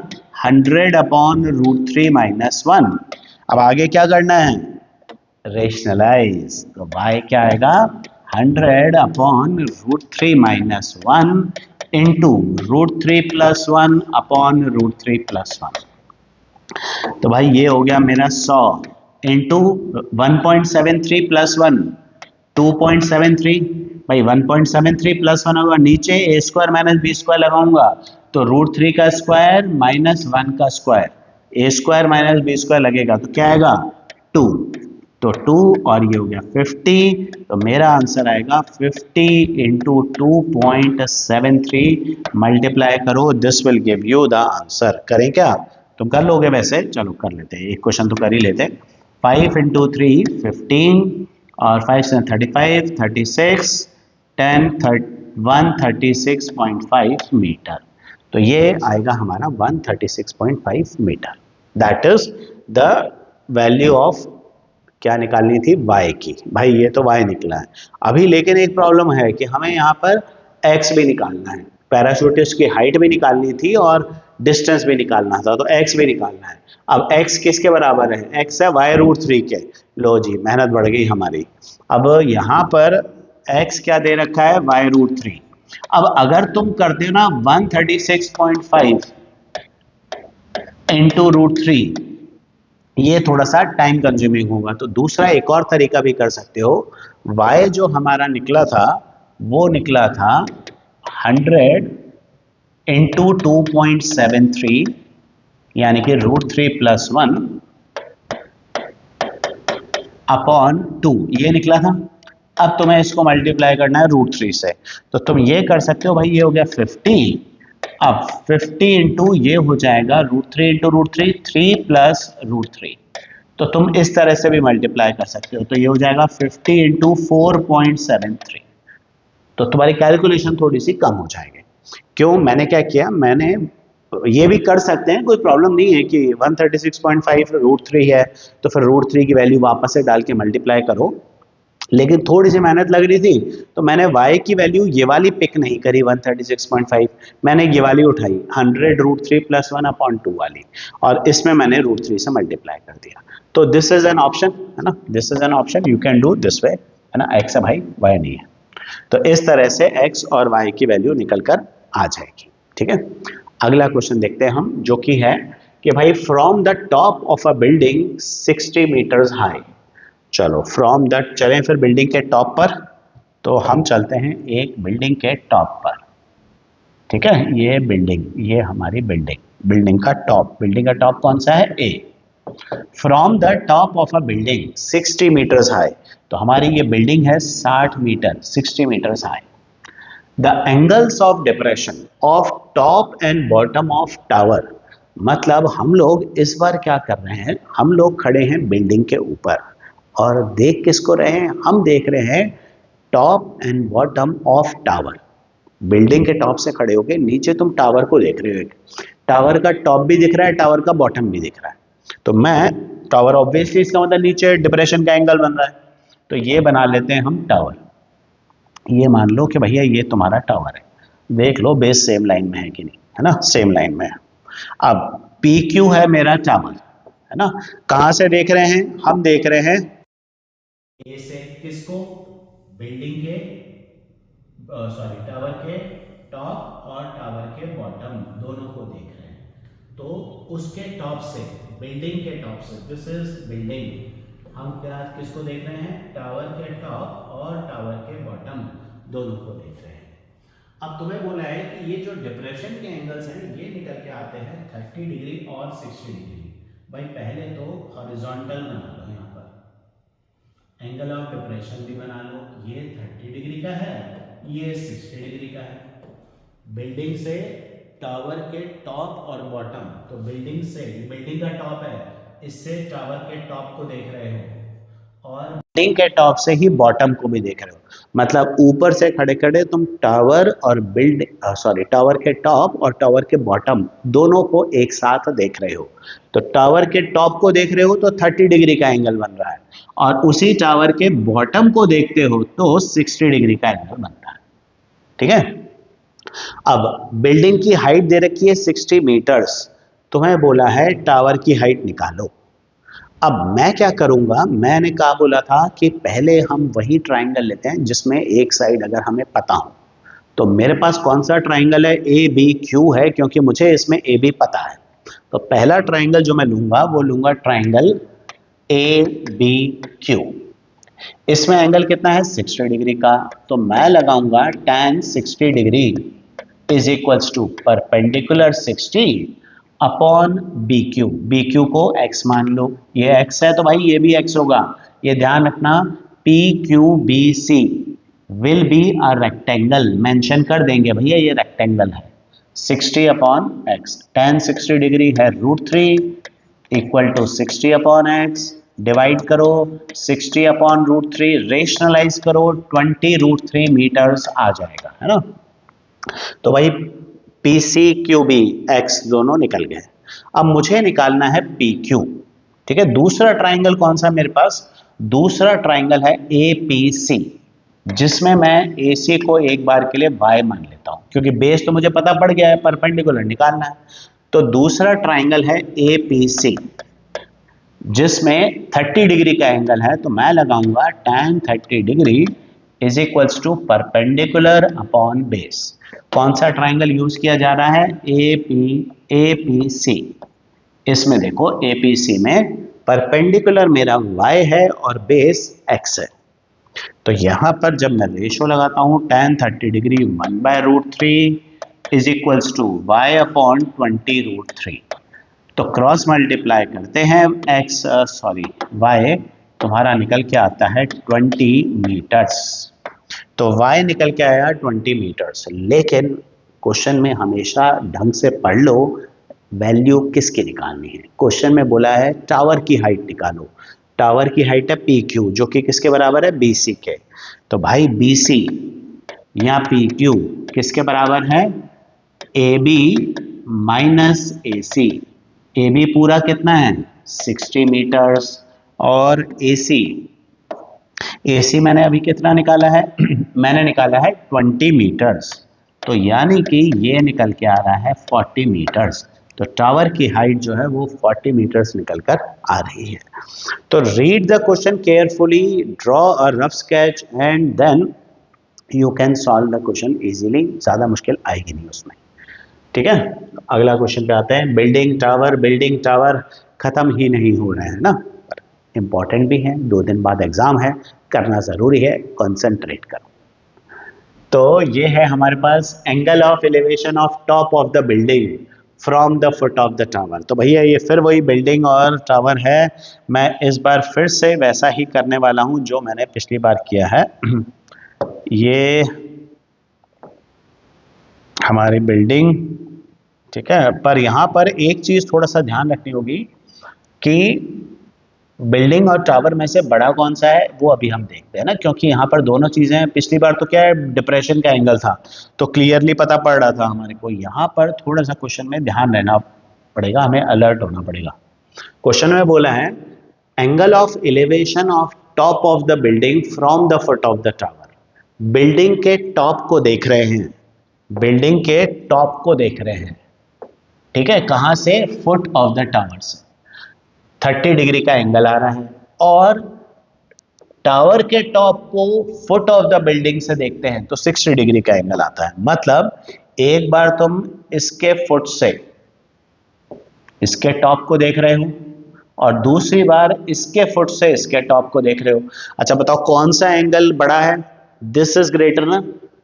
100 अपॉन √3 माइनस 1। अब आगे क्या करना है, रेशनलाइज, तो y क्या आएगा, 100 अपॉन √3 माइनस 1 इंटू √3 प्लस 1 अपॉन √3 प्लस 1। तो भाई ये हो गया मेरा 100 इंटू 1.73 प्लस 1, 2.73। भाई 1.73 प्लस 1 होगा, नीचे a square minus b square लगाऊंगा, तो √3 का स्क्वायर माइनस 1 का square, a square minus b square लगेगा तो क्या आएगा, 2। तो 2 और ये हो गया 50, तो मेरा आंसर आएगा 50 इंटू 2.73, मल्टीप्लाई करो, this will give you the answer. करें क्या, तुम कर लोगे वैसे, चलो कर लेते हैं, एक क्वेश्चन तो कर ही लेते। 5 इंटू 3 15, और 5 से 35, 36, 10 136.5 मीटर। तो ये आएगा हमारा 136.5 metre. That is the value of, क्या निकालनी थी, y की। भाई ये तो y निकला है अभी, लेकिन एक प्रॉब्लम है कि हमें यहाँ पर x भी निकालना है, पैराशूटिस्ट की हाइट भी निकालनी थी और डिस्टेंस भी निकालना था, तो x भी निकालना है। अब x किसके बराबर है, x है वाई √3 के। लो जी, मेहनत बढ़ गई हमारी। अब यहाँ पर x क्या दे रखा है, वाई √3। अब अगर तुम करते हो ना 136.5 इंटू √3, ये थोड़ा सा टाइम कंज्यूमिंग होगा, तो दूसरा एक और तरीका भी कर सकते हो। y जो हमारा निकला था वो निकला था 100 इंटू 2.73, यानी कि √3 प्लस 1 अपॉन 2 ये निकला था। अब तुम्हें इसको मल्टीप्लाई करना है √3 से, तो तुम ये कर सकते हो भाई, ये हो गया 50। अब 50 इंटू ये हो जाएगा √3 इंटू √3, 3 प्लस √3। तो तुम इस तरह से भी मल्टीप्लाई कर सकते हो, तो ये हो जाएगा 50 इंटू 4.73। तो तुम्हारी कैलकुलेशन थोड़ी सी कम हो जाएगी। क्यों, मैंने क्या किया, मैंने ये भी कर सकते हैं, कोई प्रॉब्लम नहीं है कि 136.5 √3 है तो फिर √3 की वैल्यू वापस से डाल के मल्टीप्लाई करो, लेकिन थोड़ी सी मेहनत लग रही थी तो मैंने y की वैल्यू ये वाली पिक नहीं करी 136.5, मैंने ये वाली उठाई 100 √3 प्लस 1/2 वाली, और इसमें मैंने √3 से मल्टीप्लाई कर दिया। तो दिस इज एन ऑप्शन, है ना, this is an option, you can do this way, है ना, x है भाई y नहीं है। तो इस तरह से x और y की वैल्यू निकल कर आ जाएगी। ठीक है, अगला क्वेश्चन देखते हैं हम, जो कि है कि भाई from the top of a building 60 metres high. चलो फ्रॉम द, चलें फिर बिल्डिंग के टॉप पर, तो हम चलते हैं एक बिल्डिंग के टॉप पर। ठीक है, ये बिल्डिंग, ये हमारी बिल्डिंग, बिल्डिंग का टॉप कौन सा है, A. From the top of a building 60 metres high, तो हमारी ये बिल्डिंग है 60 metre, 60 metres high. The angles of depression of top and bottom of tower, मतलब हम लोग इस बार क्या कर रहे हैं, हम लोग खड़े हैं बिल्डिंग के ऊपर और देख किसको रहे हैं, हम देख रहे हैं top and bottom of tower. Building के टॉप से खड़े होके नीचे तुम टावर को देख रहे हो, टावर का टॉप भी दिख रहा है, टावर का बॉटम भी दिख रहा है। तो मैं टावर, ऑब्वियसली इसका मतलब नीचे डिप्रेशन का एंगल बन रहा है, तो ये बना लेते हैं हम टावर। ये मान लो कि भैया ये तुम्हारा टावर है, देख लो बेस सेम लाइन में है कि नहीं, है ना, सेम लाइन में है। अब पी क्यू है मेरा टावर, है ना, कहां से देख रहे हैं, हम देख रहे हैं ए से, किसको, बिल्डिंग के, सॉरी टावर के टॉप और टावर के बॉटम दोनों को देख रहे हैं। तो उसके टॉप से, बिल्डिंग के टॉप से, दिस इज बिल्डिंग, हम क्या किसको देख रहे हैं, टावर के टॉप और टावर के बॉटम दोनों को देख रहे हैं। अब तुम्हें बोला है कि ये जो डिप्रेशन के एंगल्स हैं ये निकल के आते हैं 30 डिग्री और 60 डिग्री। भाई पहले तो हॉरिजॉन्टल बना लो, यहाँ पर एंगल ऑफ डिप्रेशन भी बना लो, ये 30 डिग्री का है, ये 60 डिग्री का है। बिल्डिंग से टावर के टॉप और बॉटम, तो बिल्डिंग से, बिल्डिंग का टॉप है, इससे टावर के टॉप को देख रहे हो और बिल्डिंग के टॉप से ही बॉटम को भी देख रहे हो, मतलब ऊपर से खड़े खड़े तुम टावर और टावर के टॉप और टावर के बॉटम दोनों को एक साथ देख रहे हो। तो टावर के टॉप को देख रहे हो तो 30 डिग्री का एंगल बन रहा है, और उसी टावर के बॉटम को देखते हो तो 60 डिग्री का एंगल बनता है। ठीक है, अब बिल्डिंग की हाइट दे रखी है 60 मीटर्स, तुम्हें बोला है टावर की हाइट निकालो। अब मैं क्या करूंगा, मैंने कहा बोला था कि पहले हम वही ट्राइंगल लेते हैं जिसमें एक साइड अगर हमें पता हो। तो मेरे पास कौन सा ट्राइंगल है, ए बी क्यू है, क्योंकि मुझे इसमें ए बी पता है। तो पहला ट्राइंगल जो मैं लूंगा वो लूंगा ट्राइंगल ए बी क्यू। इसमें एंगल कितना है, 60 डिग्री का, तो मैं लगाऊंगा tan 60 degree is equals to perpendicular 60 upon B Q को x मान लो, ये x है तो भाई ये भी x होगा। ये ध्यान रखना, P Q B C will be a rectangle, mention कर देंगे भैया ये रेक्टेंगल है। 60 अपॉन x, tan 60 डिग्री है √3 equal to 60 upon x, divide करो 60 अपॉन √3, रेशनलाइज करो 20 √3 मीटर्स आ जाएगा, है ना। तो भाई P C Q B X दोनों निकल गए। अब मुझे निकालना है पी क्यू। ठीक है, दूसरा ट्राइंगल कौन सा मेरे पास, दूसरा ट्राइंगल है ए पी सी, जिसमें मैं ए सी को एक बार के लिए y मान लेता हूं, क्योंकि बेस तो मुझे पता पड़ गया है, परपेंडिकुलर निकालना है। तो दूसरा ट्राइंगल है ए पी सी, जिसमें 30 डिग्री का एंगल है, तो मैं लगाऊंगा tan 30 degree is equals to perpendicular upon base. कौन सा ट्राइंगल यूज किया जा रहा है, ए पी सी। इसमें देखो ए पी सी में परपेंडिकुलर मेरा y है और बेस x है। तो यहां पर जब मैं रेशो लगाता हूं tan 30 degree 1/√3 is equals to y upon 20√3, तो क्रॉस मल्टीप्लाई करते हैं y, तो हमारा निकल के आता है 20 मीटर्स। तो y निकल के आया 20 मीटर्स। लेकिन क्वेश्चन में हमेशा ढंग से पढ़ लो, वैल्यू किसकी निकालनी है। क्वेश्चन में बोला है टावर की हाइट निकालो। टावर की हाइट है PQ जो कि किसके बराबर है, BC के। तो भाई BC या PQ किसके बराबर है, AB माइनस AC। AB पूरा कितना है 60 मीटर्स और AC मैंने अभी कितना निकाला है मैंने निकाला है 20 मीटर्स। तो यानी कि ये निकल के आ रहा है 40 मीटर्स। तो टावर की हाइट जो है वो 40 मीटर्स निकल कर आ रही है। तो read the question carefully, draw a rough sketch and then you can solve the question easily. ज़्यादा मुश्किल आएगी नहीं उसमें, ठीक है। अगला क्वेश्चन पे आते हैं। बिल्डिंग टावर खत्म ही नहीं हो रहे हैं ना, इंपॉर्टेंट भी है, 2 दिन बाद एग्जाम है, करना ज़रूरी है, कॉन्सेंट्रेट करो। तो ये है हमारे पास angle of elevation of top of the building from the foot of the tower. तो भैया ये फिर वही बिल्डिंग और टावर है। मैं इस बार फिर से वैसा ही करने वाला हूं जो मैंने पिछली बार किया है। ये हमारी बिल्डिंग, ठीक है। पर यहाँ पर एक चीज़ थोड़ा सा ध्यान रखनी होगी कि बिल्डिंग और टावर में से बड़ा कौन सा है वो अभी हम देखते हैं ना, क्योंकि यहाँ पर दोनों चीज़ें हैं। पिछली बार तो क्या है, डिप्रेशन का एंगल था तो क्लियरली पता पड़ रहा था हमारे को। यहाँ पर थोड़ा सा क्वेश्चन में ध्यान रहना पड़ेगा, हमें अलर्ट होना पड़ेगा। क्वेश्चन में बोला है angle of elevation of top of the building from the foot of the tower. Building के टॉप को देख रहे हैं, बिल्डिंग के टॉप को देख रहे हैं, ठीक है। कहाँ से, फुट ऑफ द टावर से 30 डिग्री का एंगल आ रहा है। और टावर के टॉप को फुट ऑफ द बिल्डिंग से देखते हैं तो 60 डिग्री का एंगल आता है। मतलब एक बार तुम इसके फुट से इसके टॉप को देख रहे हो और दूसरी बार इसके फुट से इसके टॉप को देख रहे हो। अच्छा बताओ कौन सा एंगल बड़ा है, दिस इज ग्रेटर ना,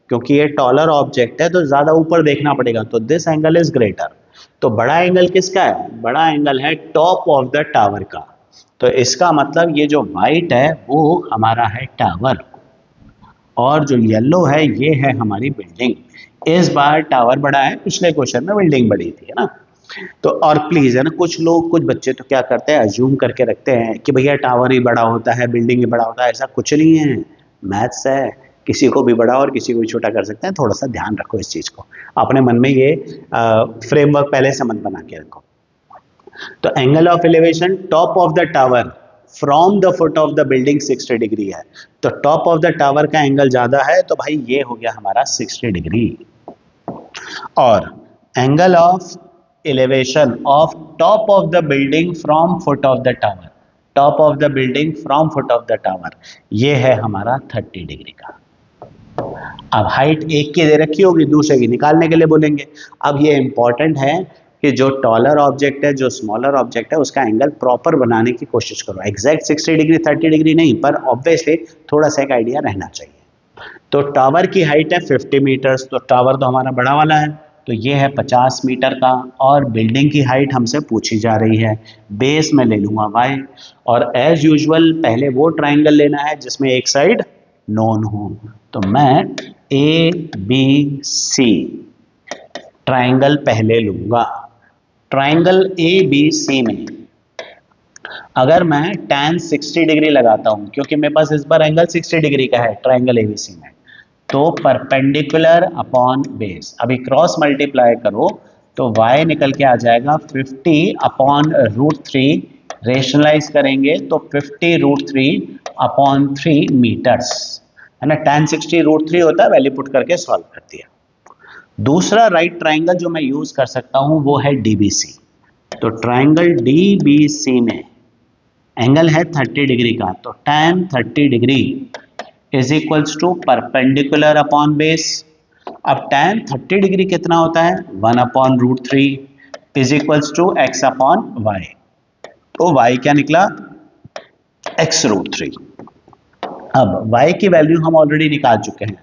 क्योंकि ये टॉलर ऑब्जेक्ट है तो ज्यादा ऊपर देखना पड़ेगा, तो दिस एंगल इज ग्रेटर। तो बड़ा एंगल किसका है, बड़ा एंगल है टॉप ऑफ द टावर का। तो इसका मतलब ये जो वाइट है वो हमारा है टावर और जो येलो है ये है हमारी बिल्डिंग। इस बार टावर बड़ा है, पिछले क्वेश्चन में बिल्डिंग बड़ी थी, है ना। तो और प्लीज है ना, कुछ लोग कुछ बच्चे तो क्या करते हैं, अज्यूम करके रखते हैं कि भैया टावर ही बड़ा होता है, बिल्डिंग ही बड़ा होता है। ऐसा कुछ नहीं है, मैथ्स है, किसी को भी बड़ा और किसी को भी छोटा कर सकते हैं। थोड़ा सा ध्यान रखो इस चीज़ को, अपने मन में ये फ्रेमवर्क पहले से मत बना के रखो। तो angle of elevation top of the tower from the foot of the building 60 degree है। तो टॉप ऑफ द टावर का एंगल ज़्यादा है, तो भाई ये हो गया हमारा 60 डिग्री। और angle of elevation of top of the building from foot of the tower, top of the building from foot of the tower, ये है हमारा 30 डिग्री का। अब हाइट एक की दे रखी होगी, दूसरे की निकालने के लिए बोलेंगे। अब ये इंपॉर्टेंट है कि जो टॉलर ऑब्जेक्ट है, जो स्मॉलर ऑब्जेक्ट है, उसका एंगल प्रॉपर बनाने की कोशिश करो। एग्जैक्ट 60 डिग्री 30 डिग्री नहीं, पर ऑब्वियसली थोड़ा सा एक आइडिया रहना चाहिए। तो टावर की हाइट है 50 मीटर्स, तो टावर तो हमारा बड़ा वाला है, तो ये है 50 मीटर का। और बिल्डिंग की हाइट हमसे पूछी जा रही है, बेस में ले लूँगा y। और एज यूजुअल पहले वो ट्राइंगल लेना है जिसमें एक साइड नोन हो। तो मैं ABC ट्राइंगल पहले लूँगा। ट्राइंगल ABC में अगर मैं tan 60 डिग्री लगाता हूँ, क्योंकि मेरे पास इस बार एंगल 60 डिग्री का है ट्राइंगल ABC में, तो परपेंडिकुलर अपॉन बेस, अभी क्रॉस मल्टीप्लाई करो तो y निकल के आ जाएगा 50 अपॉन √3, रेशनलाइज करेंगे तो 50 √3 अपॉन 3 मीटर्स, है ना। tan 60 √3 होता है, वैल्यू पुट करके सॉल्व कर दिया। दूसरा राइट ट्राइंगल जो मैं यूज कर सकता हूं वो है DBC। तो ट्राइंगल DBC में एंगल है 30 डिग्री का, तो tan 30 degree is equals to perpendicular upon base. अब tan 30 डिग्री कितना होता है, 1 अपॉन √3 is equals to x upon y। तो y क्या निकला, x √3। अब y की वैल्यू हम ऑलरेडी निकाल चुके हैं,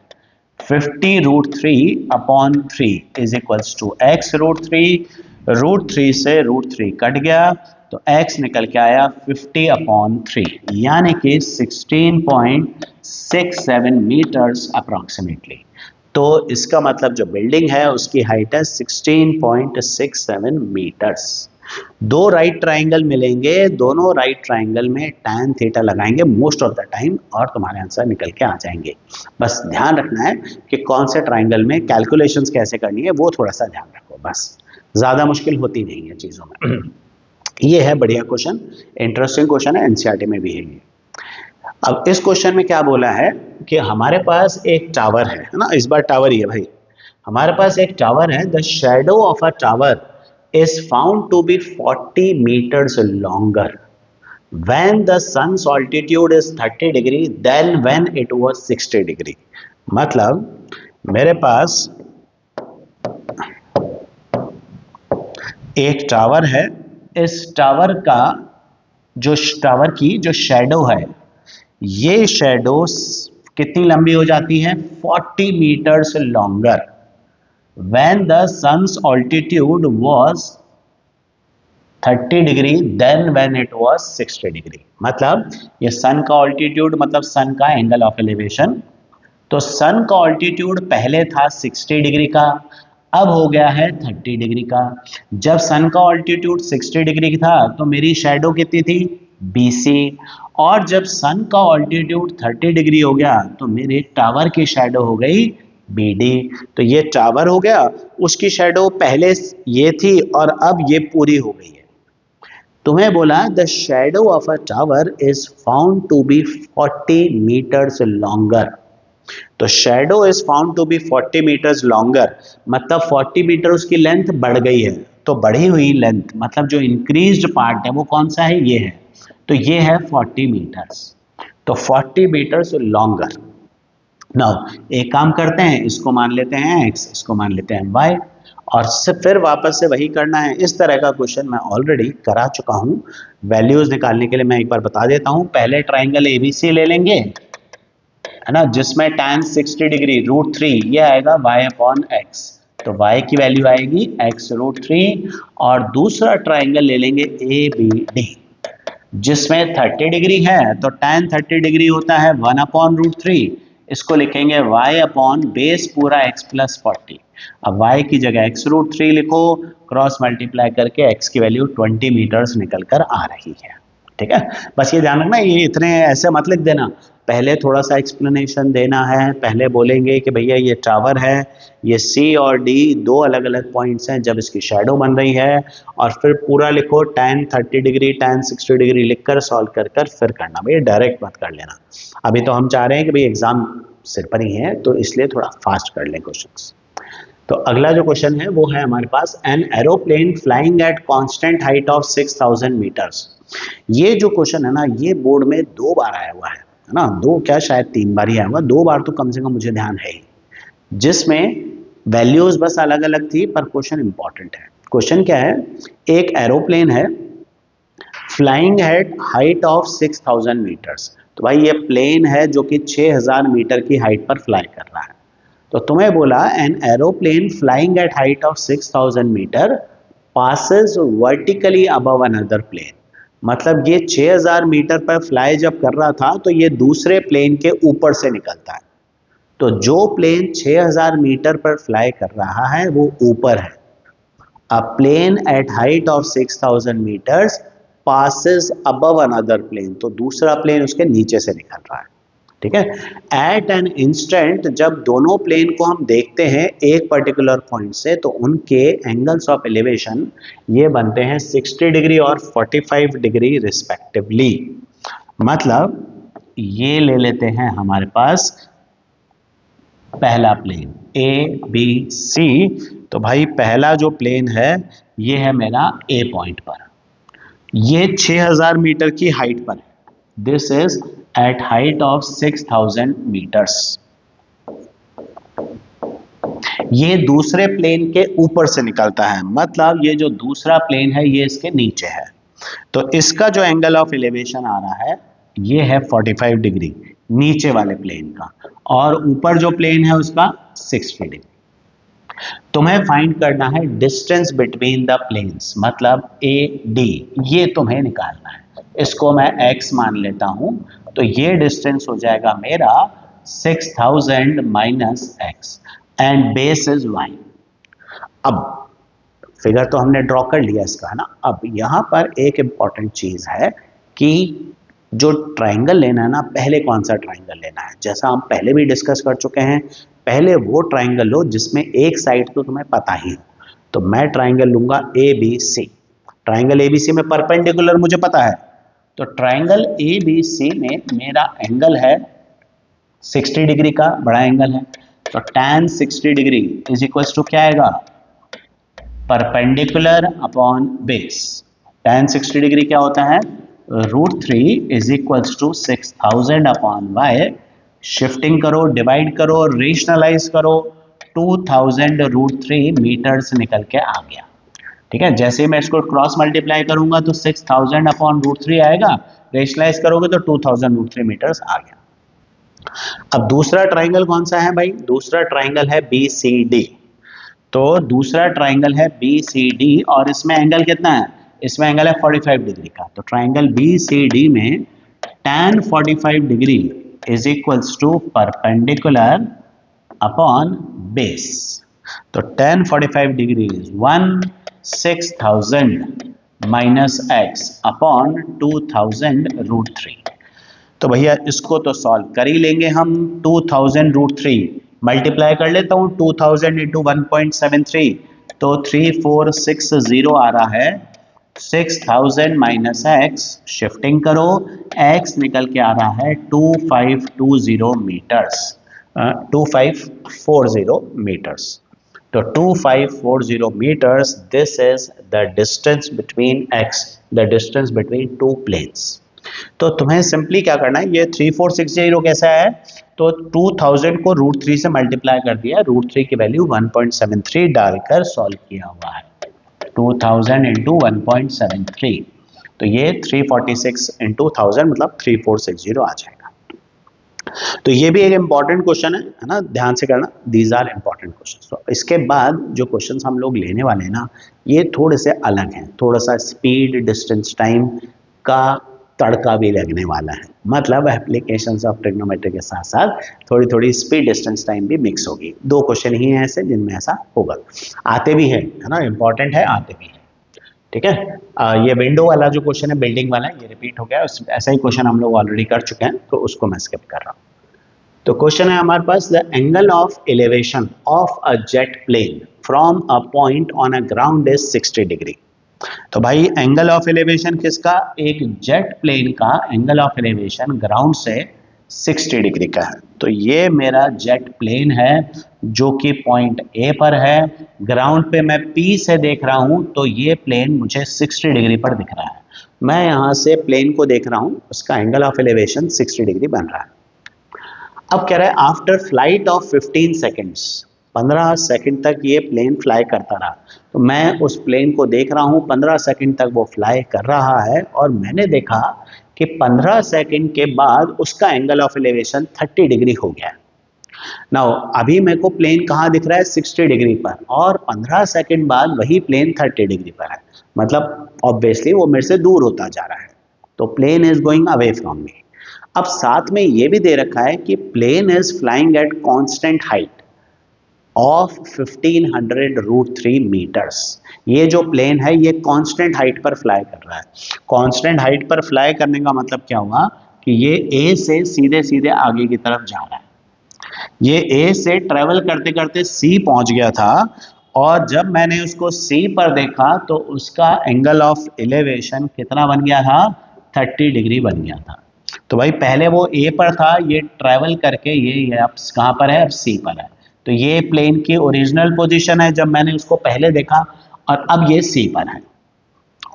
50 √3 upon 3 is equals to x √3। √3 से √3 कट गया तो x निकल के आया 50/3 यानी कि 16.67 मीटर्स अप्रॉक्सीमेटली। तो इसका मतलब जो बिल्डिंग है उसकी हाइट है 16.67 मीटर्स। दो राइट ट्राइंगल मिलेंगे, दोनों राइट ट्राइंगल में tan थीटा लगाएंगे मोस्ट ऑफ द टाइम और तुम्हारे आंसर निकल के आ जाएंगे। बस ध्यान रखना है कि कौन से ट्राइंगल में कैलकुलेशंस कैसे करनी है वो थोड़ा सा ध्यान रखो, बस ज़्यादा मुश्किल होती नहीं है चीज़ों में। ये है बढ़िया क्वेश्चन, इंटरेस्टिंग क्वेश्चन है, एनसीईआरटी में भी है ये। अब इस क्वेश्चन में क्या बोला है कि हमारे पास एक टावर है ना, इस बार टावर ही है भाई। हमारे पास एक टावर है, the shadow of a tower is found to be 40 metres longer when the sun's altitude is 30 degree then when it was 60 degree. मतलब मेरे पास एक टावर है, इस टावर का टावर की जो शेडो है, ये शेडो कितनी लंबी हो जाती है 40 metres longer when the sun's altitude was 30 degree then when it was 60 degree. मतलब ये सन का ऑल्टीट्यूड मतलब सन का एंगल ऑफ एलिवेशन, तो सन का ऑल्टीट्यूड पहले था 60 डिग्री का, अब हो गया है 30 डिग्री का। जब सन का ऑल्टीट्यूड 60 डिग्री था तो मेरी शैडो कितनी थी BC, और जब सन का ऑल्टीट्यूड 30 डिग्री हो गया तो मेरे टावर की शैडो हो गई BD। तो ये टावर हो गया, उसकी शैडो पहले ये थी और अब ये पूरी हो गई है। तुम्हें बोला the shadow of a tower is found to be 40 metres longer. तो shadow is found to be 40 metres longer मतलब 40 मीटर उसकी लेंथ बढ़ गई है। तो बढ़ी हुई लेंथ मतलब जो इंक्रीज्ड पार्ट है वो कौन सा है, ये है। तो ये है 40 मीटर्स, तो 40 मीटर्स लॉन्गर। नाउ एक काम करते हैं, इसको मान लेते हैं x, इसको मान लेते हैं y, और फिर वापस से वही करना है। इस तरह का क्वेश्चन मैं ऑलरेडी करा चुका हूं। वैल्यूज निकालने के लिए मैं एक बार बता देता हूं। पहले ट्राइंगल ABC ले लेंगे, है ना, जिसमें tan 60 डिग्री √3 ये आएगा y/x, तो y की वैल्यू आएगी x√3। और दूसरा ट्राइंगल ले लेंगे ABD जिसमें 30 डिग्री है, तो tan 30 डिग्री होता है 1/√3, इसको लिखेंगे y/बेस पूरा x + 40। अब y की जगह x√3 लिखो, क्रॉस मल्टीप्लाई करके x की वैल्यू 20 मीटर्स निकल कर आ रही है। ठीक है, बस ये ध्यान रखना, ये इतने ऐसे मत लिख देना, पहले थोड़ा सा एक्सप्लेनेशन देना है। पहले बोलेंगे कि भैया ये टावर है, ये C और D दो अलग अलग पॉइंट्स हैं जब इसकी शैडो बन रही है, और फिर पूरा लिखो tan 30 डिग्री tan 60 डिग्री लिखकर सॉल्व कर फिर करना। भैया डायरेक्ट मत कर लेना, अभी तो हम चाह रहे हैं कि भाई एग्जाम सिर पर ही है तो इसलिए थोड़ा फास्ट कर लें क्वेश्चंस। तो अगला जो क्वेश्चन है वो है हमारे पास, an aeroplane flying at constant height of 6000 metres. ये जो क्वेश्चन है ना, ये बोर्ड में 2 बार आया हुआ है ना, 2 क्या शायद 3 बार ही आया हुआ, 2 बार तो कम से कम मुझे ध्यान है ही, जिसमें वैल्यूज बस अलग अलग थी पर क्वेश्चन इंपॉर्टेंट है। क्वेश्चन क्या है, एक एरोप्लेन है flying at height of 6000 metres. तो भाई ये प्लेन है जो कि 6000 मीटर की हाइट पर फ्लाई कर रहा है। तो तुम्हें बोला an aeroplane flying at height of 6000 metre passes vertically above another plane. मतलब ये 6000 मीटर पर फ्लाई जब कर रहा था तो ये दूसरे प्लेन के ऊपर से निकलता है। तो जो प्लेन 6000 मीटर पर फ्लाई कर रहा है वो ऊपर है। A plane at height of 6000 metres passes above another plane, तो दूसरा प्लेन उसके नीचे से निकल रहा है। ठीक है, एट एन इंस्टेंट जब दोनों प्लेन को हम देखते हैं एक पर्टिकुलर पॉइंट से तो उनके एंगल्स ऑफ एलिवेशन ये बनते हैं 60 डिग्री और 45 डिग्री रिस्पेक्टिवली। मतलब ये ले लेते हैं हमारे पास पहला प्लेन ABC। तो भाई पहला जो प्लेन है ये है मेरा A पॉइंट पर, ये 6000 मीटर की हाइट पर है। This is at height of 6000 metres. ये दूसरे प्लेन के ऊपर से निकलता है, मतलब ये जो दूसरा प्लेन है ये इसके नीचे है। तो इसका जो एंगल ऑफ एलिवेशन आ रहा है ये है 45 डिग्री नीचे वाले प्लेन का, और ऊपर जो प्लेन है उसका 60 डिग्री। तुम्हें फाइंड करना है डिस्टेंस बिटवीन द प्लेन्स, मतलब ए डी, ये तुम्हें निकालना है। इसको मैं x मान लेता हूं, तो ये डिस्टेंस हो जाएगा मेरा 6000 minus x and base is y। अब फिगर तो हमने ड्रॉ कर लिया इसका, है ना। अब यहाँ पर एक इंपॉर्टेंट चीज है कि जो ट्राइंगल लेना है ना, पहले कौन सा ट्राइंगल लेना है, जैसा हम पहले भी डिस्कस कर चुके हैं, पहले वो ट्राइंगल लो जिसमें एक साइड तो तुम्हें पता ही हो। तो मैं ट्राइंगल लूंगा A B C. Triangle A B C में परपेंडिकुलर मुझे पता है, तो ट्राइंगल ए बी सी में मेरा एंगल है 60 डिग्री का, बड़ा एंगल है, तो tan 60 degree is equal to क्या आएगा, perpendicular upon base. tan 60 degree क्या होता है, √3 is equals to 6000 upon y. Shifting करो, डिवाइड करो, रेशनलाइज करो, 2000 √3 मीटर्स निकल के आ गया। ठीक है, जैसे ही मैं इसको क्रॉस मल्टीप्लाई करूंगा तो 6000 अपॉन √3 आएगा, रेशनलाइज करोगे तो 2000 √3 मीटर्स आ गया। अब दूसरा ट्राइंगल कौन सा है भाई, दूसरा ट्राइंगल है बी सी डी। तो दूसरा ट्राइंगल है बी सी डी और इसमें एंगल कितना है, इसमें एंगल है 45 डिग्री का। तो ट्राइंगल बी सी डी में tan 45 degree is equals to perpendicular upon base. तो tan 45 degree is 6000 minus X upon 2000 √3। तो भैया इसको तो सॉल्व कर ही लेंगे हम। 2000 √3 मल्टीप्लाई कर लेता हूं, 2000 इंटू 1.73, तो 3460 आ रहा है। 6000 माइनस एक्स, शिफ्टिंग करो, एक्स निकल के आ रहा है 2520 मीटर्स, 2540 मीटर्स। तो 2540 metres, this is the distance between X, the distance between two planes. तो तुम्हें सिंपली क्या करना है, ये 3460 कैसा है, तो 2000 को √3 से मल्टीप्लाई कर दिया, √3 की वैल्यू 1.73 डालकर सॉल्व किया हुआ है। 2000 इंटू 1.73, तो ये 346 इंटू 1000 मतलब 3460 आ जाएगा। तो ये भी एक इंपॉर्टेंट क्वेश्चन है ना, ध्यान से करना, दीज आर इंपॉर्टेंट क्वेश्चन। तो इसके बाद जो क्वेश्चंस हम लोग लेने वाले हैं ना, ये थोड़े से अलग हैं, थोड़ा सा स्पीड डिस्टेंस टाइम का तड़का भी लगने वाला है। मतलब एप्लीकेशंस ऑफ ट्रिग्नोमेट्री के साथ साथ थोड़ी थोड़ी स्पीड डिस्टेंस टाइम भी मिक्स होगी। दो क्वेश्चन ही हैं ऐसे जिनमें ऐसा होगा, आते भी है ना, इंपॉर्टेंट है, आते भी है। ठीक है, ये विंडो वाला जो क्वेश्चन है, बिल्डिंग वाला, ये रिपीट हो गया, ऐसा ही क्वेश्चन हम लोग ऑलरेडी कर चुके हैं, तो उसको मैं स्किप कर रहा हूँ। तो क्वेश्चन है हमारे पास, the angle of elevation of a jet plane from a point on a ground is 60 degree. तो भाई एंगल ऑफ एलिवेशन किसका, एक जेट प्लेन का एंगल ऑफ एलिवेशन ग्राउंड से 60 डिग्री का है। तो ये मेरा जेट प्लेन है जो कि पॉइंट ए पर है, ग्राउंड पे मैं पी से देख रहा हूं, तो ये प्लेन मुझे 60 डिग्री पर दिख रहा है। मैं यहां से प्लेन को देख रहा हूं, उसका एंगल ऑफ एलिवेशन 60 डिग्री बन रहा है। अब कह रहा है after flight of 15 seconds, 15 second तक ये प्लेन फ्लाई करता रहा। तो मैं उस प्लेन को देख रहा हूँ, 15 सेकंड तक वो फ्लाई कर रहा है, और मैंने देखा कि 15 सेकंड के बाद उसका एंगल ऑफ एलिवेशन 30 डिग्री हो गया। नाउ अभी मेरे को प्लेन कहाँ दिख रहा है, 60 डिग्री पर, और 15 सेकंड बाद वही प्लेन 30 डिग्री पर है। मतलब ऑब्वियसली वो मेरे से दूर होता जा रहा है, तो plane is going away from me. अब साथ में ये भी दे रखा है कि plane is flying at constant height of 1500 √3 metres. ये जो प्लेन है ये कांस्टेंट हाइट पर फ्लाई कर रहा है। कांस्टेंट हाइट पर फ्लाई करने का मतलब क्या हुआ कि ये ए से सीधे सीधे आगे की तरफ जा रहा है। ये ए से ट्रेवल करते करते सी पहुंच गया था, और जब मैंने उसको सी पर देखा तो उसका एंगल ऑफ एलिवेशन कितना बन गया था, 30 डिग्री बन गया था। तो भाई पहले वो ए पर था, ये ट्रेवल करके ये अब कहाँ पर है, अब सी पर है। तो ये प्लेन की ओरिजिनल पोजीशन है जब मैंने उसको पहले देखा, और अब ये सी पर है।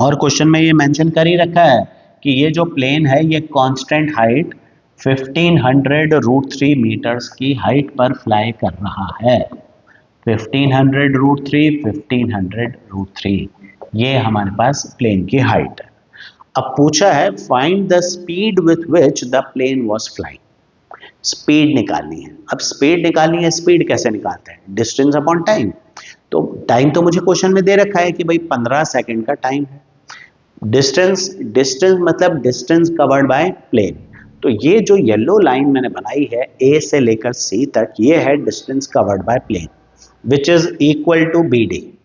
और क्वेश्चन में ये मेंशन कर ही रखा है कि ये जो प्लेन है ये कांस्टेंट हाइट 1500 √3 मीटर्स की हाइट पर फ्लाई कर रहा है। 1500 √3, 1500 √3, ये हमारे पास प्लेन की हाइट है। अब पूछा है find the speed with which the plane was flying, speed निकालनी है। अब स्पीड निकालनी है, स्पीड कैसे निकालते हैं? Distance upon time. तो टाइम तो मुझे क्वेश्चन में दे रखा है कि भाई 15 सेकंड का टाइम है। डिस्टेंस, डिस्टेंस मतलब डिस्टेंस कवर्ड बाय प्लेन। तो ये जो येलो लाइन मैंने बनाई है ए से लेकर सी तक, ये है distance covered by plane which is equal to B D.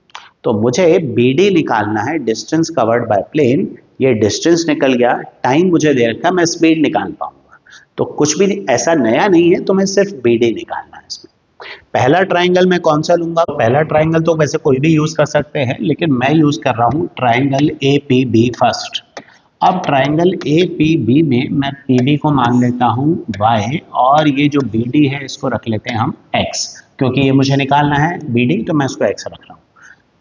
तो मुझे बी डी निकालना है, डिस्टेंस कवर्ड बाय प्लेन। ये डिस्टेंस निकल गया, टाइम मुझे दे रखा, मैं स्पीड निकाल पाऊंगा। तो कुछ भी ऐसा नया नहीं है, तो मैं सिर्फ बी डी निकालना है इसमें। पहला ट्राइंगल मैं कौन सा लूंगा? पहला ट्राइंगल तो वैसे कोई भी यूज कर सकते हैं, लेकिन मैं यूज कर रहा हूं triangle A P B first. अब ट्राइंगल ए पी बी में मैं पी बी को मान लेता हूं y, और ये जो बी डी है इसको रख लेते हैं हम x, क्योंकि ये मुझे निकालना है बी डी, तो मैं इसको x रख रहा हूं।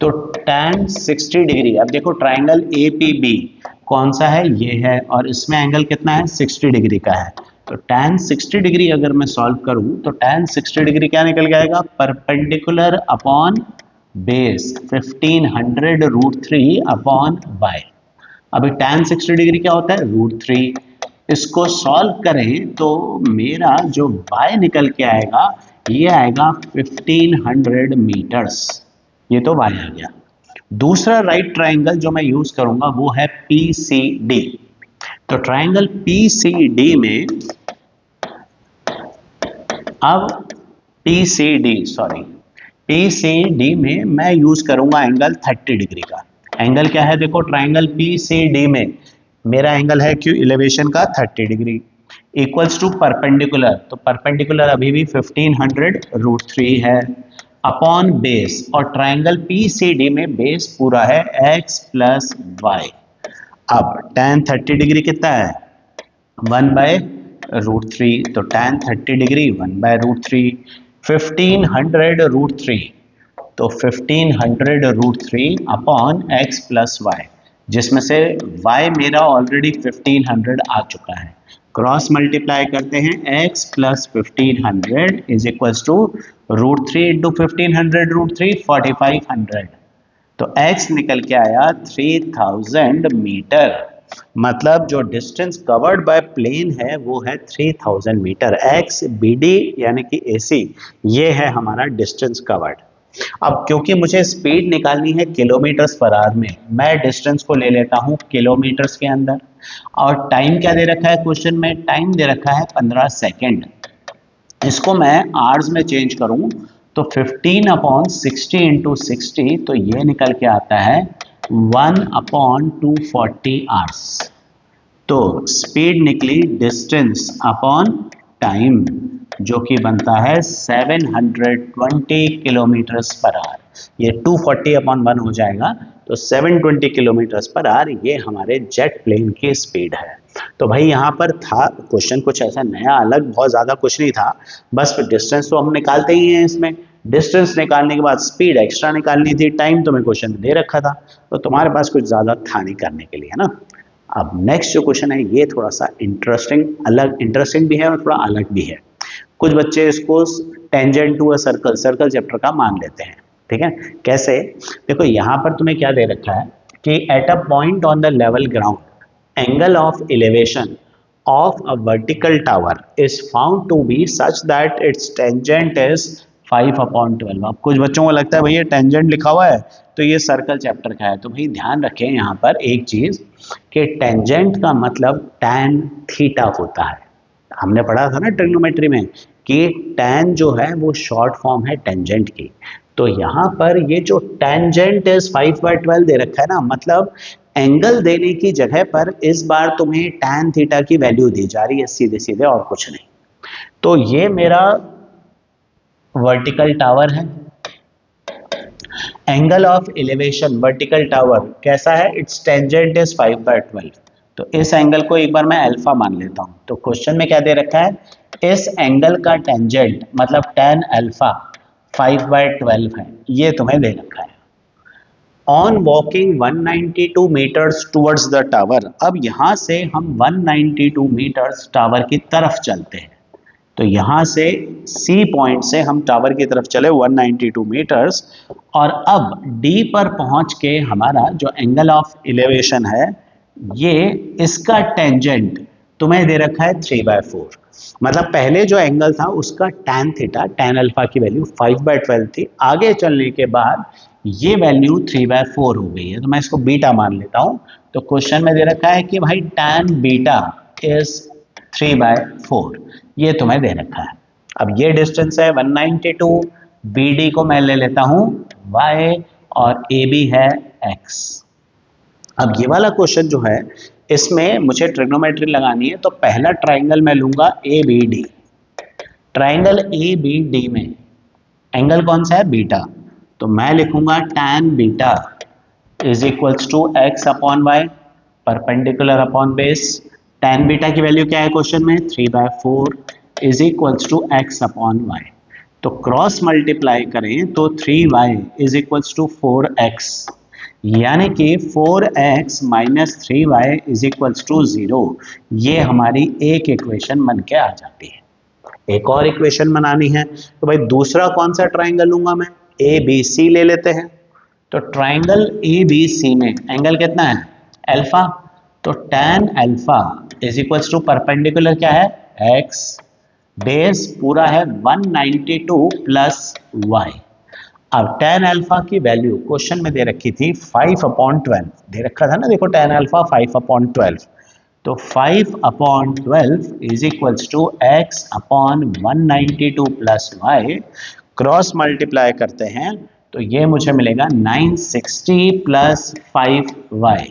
तो tan 60 डिग्री, अब देखो ट्राइंगल ए पी बी कौन सा है? ये है, और इसमें एंगल कितना है? 60 डिग्री का है। तो tan 60 डिग्री अगर मैं सॉल्व करूं तो tan 60 डिग्री क्या निकल जाएगा? Perpendicular upon base 1500 root 3 upon y। अभी tan 60 डिग्री क्या होता है? रूट 3। इसको सॉल्व करें तो मेरा जो y निकल के आएगा, ये आएगा 1500 मीटर्स। ये तो y आ गया। दूसरा राइट ट्राइंगल जो मैं यूज करूंगा वो है PCD। तो ट्राइंगल PCD में, अब PCD में मैं यूज करूंगा एंगल 30 डिग्री का। एंगल क्या है? देखो ट्राइंगल PCD में मेरा एंगल है क्यों इलेवेशन का 30 डिग्री, इक्वल्स टू परपेंडिकुलर। तो परपेंडिकुलर अभी भी 1500 रूट 3 है अपॉन बेस, और ट्राइंगल PCD में बेस पूरा है x प्लस वाई। अब tan 30 डिग्री कितना है? 1 बाय रूट 3। तो tan 30 degree 1 by root 3, 1500 root 3, तो 1500 root 3 upon x plus y, जिसमें से y मेरा ऑलरेडी 1500 आ चुका है। क्रॉस मल्टीप्लाई करते हैं, x plus 1500 is equals to root 3 into 1500 root 3 4500। तो x निकल के आया 3000 मीटर। मतलब जो डिस्टेंस कवर्ड बाय प्लेन है वो है 3000 मीटर। x बी डी यानी कि AC, ये है हमारा डिस्टेंस कवर्ड। अब क्योंकि मुझे स्पीड निकालनी है किलोमीटर्स पर आवर में, मैं डिस्टेंस को ले लेता हूं किलोमीटर्स के अंदर। और टाइम क्या दे रखा है क्वेश्चन में? टाइम दे रखा है 15 सेकेंड। इसको मैं आवर्स में चेंज करूं तो 15 अपॉन 60 इंटू 60, तो ये निकल के आता है 1 अपॉन 240 आवर्स। तो स्पीड निकली डिस्टेंस अपॉन टाइम, जो कि बनता है 720 किलोमीटर्स पर आवर। ये 240 अपॉन 1 हो जाएगा, तो 720 किलोमीटर्स पर आवर ये हमारे जेट प्लेन की स्पीड है। तो भाई यहाँ पर था क्वेश्चन कुछ ऐसा नया अलग, बहुत ज़्यादा कुछ नहीं था, बस डिस्टेंस तो हम निकालते ही हैं। इसमें डिस्टेंस निकालने के बाद स्पीड एक्स्ट्रा निकालनी थी, टाइम तो मैं क्वेश्चन में दे रखा था, तो तुम्हारे पास कुछ ज़्यादा था नहीं करने के लिए, है ना। अब नेक्स्ट जो क्वेश्चन है ये थोड़ा सा इंटरेस्टिंग भी है और थोड़ा अलग भी है। कुछ बच्चे इसको tangent to a circle chapter का मान लेते हैं, ठीक है। कैसे? देखो यहाँ पर तुम्हें क्या दे रखा है कि at a point on the level ground angle of elevation of a vertical tower is found to be such that its tangent is 5/12। अब कुछ बच्चों को लगता है भैया टेंजेंट लिखा हुआ है तो ये सर्कल चैप्टर का है, तो भाई ध्यान रखें यहाँ पर एक चीज कि टेंजेंट का मतलब tan थीटा होता है। हमने पढ़ा था ना ट्रिग्नोमेट्री में कि tan जो है वो शॉर्ट फॉर्म है टेंजेंट की। तो यहाँ पर ये जो टेंजेंट इज 5/12 दे रखा है ना, मतलब एंगल देने की जगह पर इस बार तुम्हें tan थीटा की वैल्यू दी जा रही है सीधे सीधे, और कुछ नहीं। तो ये मेरा वर्टिकल टावर है, angle of elevation vertical tower कैसा है? It's tangent is 5/12। तो इस एंगल को एक बार मैं अल्फा मान लेता हूं। तो क्वेश्चन में क्या दे रखा है? इस एंगल का टेंजेंट मतलब tan अल्फा 5/12 है, ये तुम्हें दे रखा है। On walking 192 metres towards the tower, अब यहां से हम 192 मीटर्स टावर की तरफ चलते हैं। तो यहां से सी पॉइंट से हम टावर की तरफ चले 192 मीटर्स, और अब डी पर पहुंच के हमारा जो एंगल ऑफ एलिवेशन है ये इसका टेंजेंट तुम्हें दे रखा है 3/4। मतलब पहले जो एंगल था उसका tan थीटा, tan अल्फा की वैल्यू 5/12 थी, आगे चलने के बाद ये वैल्यू 3/4 हो गई है, तो मैं इसको बीटा मान लेता हूं। तो क्वेश्चन में दे रखा है कि भाई tan बीटा इज 3/4, ये तुम्हें दे रखा है। अब ये डिस्टेंस है 192, BD को मैं ले लेता हूं y और AB है x। अब ये वाला क्वेश्चन जो है इसमें मुझे ट्रिग्नोमेट्री लगानी है, तो पहला ट्राइंगल मैं लूंगा ABD। ट्राइंगल ABD में एंगल कौन सा है? बीटा। तो मैं लिखूंगा tan beta is equals to x upon y, perpendicular upon base. tan beta की वैल्यू क्या है क्वेश्चन में? 3/4 is equals to x upon y. तो क्रॉस मल्टीप्लाई करें तो 3y is equals to 4x, यानी कि 4x minus 3y is equals to 0। ये हमारी एक इक्वेशन बन के आ जाती है। एक और इक्वेशन बनानी है, तो भाई दूसरा कौन सा ट्राइंगल लूंगा मैं? ABC ले लेते हैं। तो ट्राइंगल ABC में एंगल कितना है? अल्फा। तो tan alpha is equals to perpendicular क्या है? x, बेस पूरा है 192 प्लस y। अब tan अल्फा की वैल्यू क्वेश्चन में दे रखी थी 5/12, दे रखा था ना, देखो tan अल्फा 5/12। तो 5/12 is equals to x upon 192 plus y. Cross multiply करते हैं तो ये मुझे मिलेगा 960 plus 5y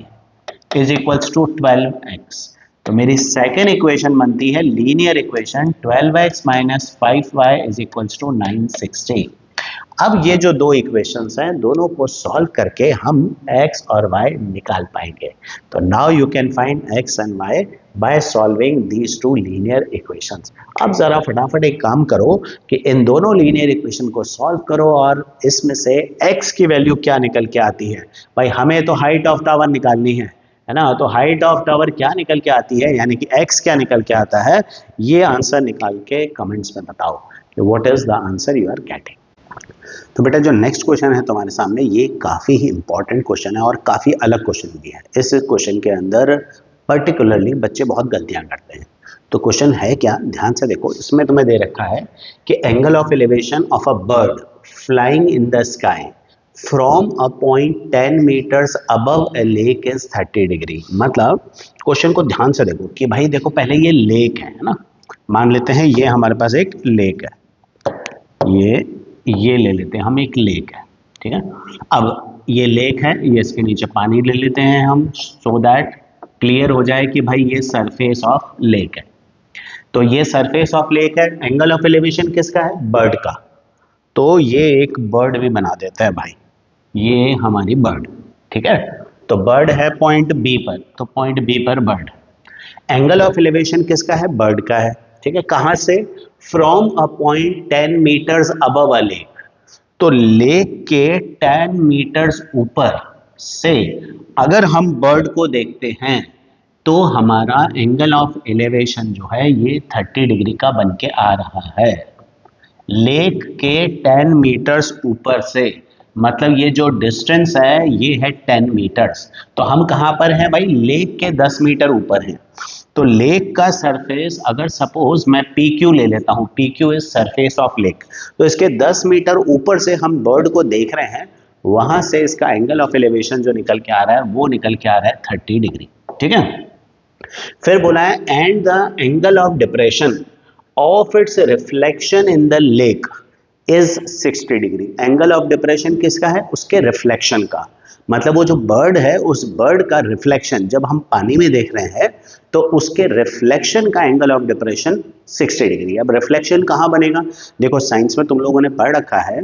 is equals to 12x। तो मेरी सेकेंड इक्वेशन बनती है linear equation 12x minus 5y is equals to 960। अब ये जो दो इक्वेशंस हैं दोनों को सॉल्व करके हम x और y निकाल पाएंगे। तो now you can find x and y by solving these two linear equations. अब जरा फटाफट एक काम करो कि इन दोनों लीनियर इक्वेशन को सॉल्व करो और इसमें से x की वैल्यू क्या निकल के आती है। भाई हमें तो हाइट ऑफ टावर निकालनी है ना, तो हाइट ऑफ टावर क्या निकल के आती है, यानी कि x क्या निकल के आता है, ये आंसर निकाल के कमेंट्स में बताओ कि what is the answer you are getting. तो बेटा जो नेक्स्ट क्वेश्चन है तुम्हारे सामने, ये काफ़ी ही इंपॉर्टेंट क्वेश्चन है और काफ़ी अलग क्वेश्चन भी है। इस क्वेश्चन के अंदर पर्टिकुलरली बच्चे बहुत गलतियां करते हैं। तो क्वेश्चन है क्या, ध्यान से देखो। इसमें तुम्हें दे रखा है कि angle of elevation of a bird flying in the sky from a point 10 metres above a lake is 30 degree. मतलब क्वेश्चन को ध्यान से देखो कि भाई देखो पहले ये लेक है ना, मान लेते हैं ये हमारे पास एक लेक है, ये ले लेते हैं हम, एक लेक है, ठीक है। अब ये लेक है, ये इसके नीचे पानी ले लेते हैं हम, सो दैट क्लियर हो जाए कि भाई ये सरफेस ऑफ लेक है। तो ये सरफेस ऑफ लेक है, एंगल ऑफ एलिवेशन किसका है? बर्ड का। तो ये एक बर्ड भी बना देता है भाई, ये हमारी बर्ड, ठीक है। तो बर्ड है पॉइंट बी पर, तो पॉइंट बी पर बर्ड। एंगल ऑफ एलिवेशन किसका है? बर्ड का है, ठीक है। कहां से? From a point 10 metres above a lake. तो लेक के 10 मीटर्स ऊपर से अगर हम बर्ड को देखते हैं तो हमारा एंगल ऑफ एलिवेशन जो है ये 30 डिग्री का बन के आ रहा है। लेक के 10 मीटर्स ऊपर से, मतलब ये जो डिस्टेंस है ये है 10 मीटर्स। तो हम कहाँ पर हैं भाई? लेक के 10 मीटर ऊपर हैं। तो लेक का सरफेस अगर सपोज मैं PQ ले लेता हूँ, PQ is surface of lake, तो इसके 10 मीटर ऊपर से हम बर्ड को देख रहे हैं, वहां से इसका एंगल ऑफ एलिवेशन जो निकल के आ रहा है वो निकल के आ रहा है 30 डिग्री, ठीक है। फिर बोला है and the angle of depression of its reflection in the lake is 60 degree. Angle of depression किसका है? उसके रिफ्लेक्शन का। मतलब वो जो बर्ड है उस बर्ड का रिफ्लेक्शन जब हम पानी में देख रहे हैं तो उसके रिफ्लेक्शन का एंगल ऑफ डिप्रेशन 60 डिग्री। अब रिफ्लेक्शन कहाँ बनेगा? देखो साइंस में तुम लोगों ने पढ़ रखा है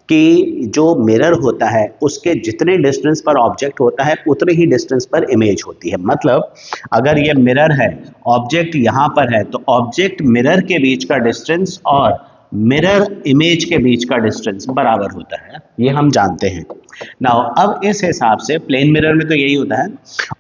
कि जो मिरर होता है उसके जितने डिस्टेंस पर ऑब्जेक्ट होता है उतने ही डिस्टेंस पर इमेज होती है। मतलब अगर ये मिरर है, ऑब्जेक्ट यहाँ पर है, तो ऑब्जेक्ट मिरर के बीच का डिस्टेंस और मिरर इमेज के बीच का डिस्टेंस बराबर होता है, ये हम जानते हैं। नाउ अब इस हिसाब से प्लेन मिरर में तो यही होता है,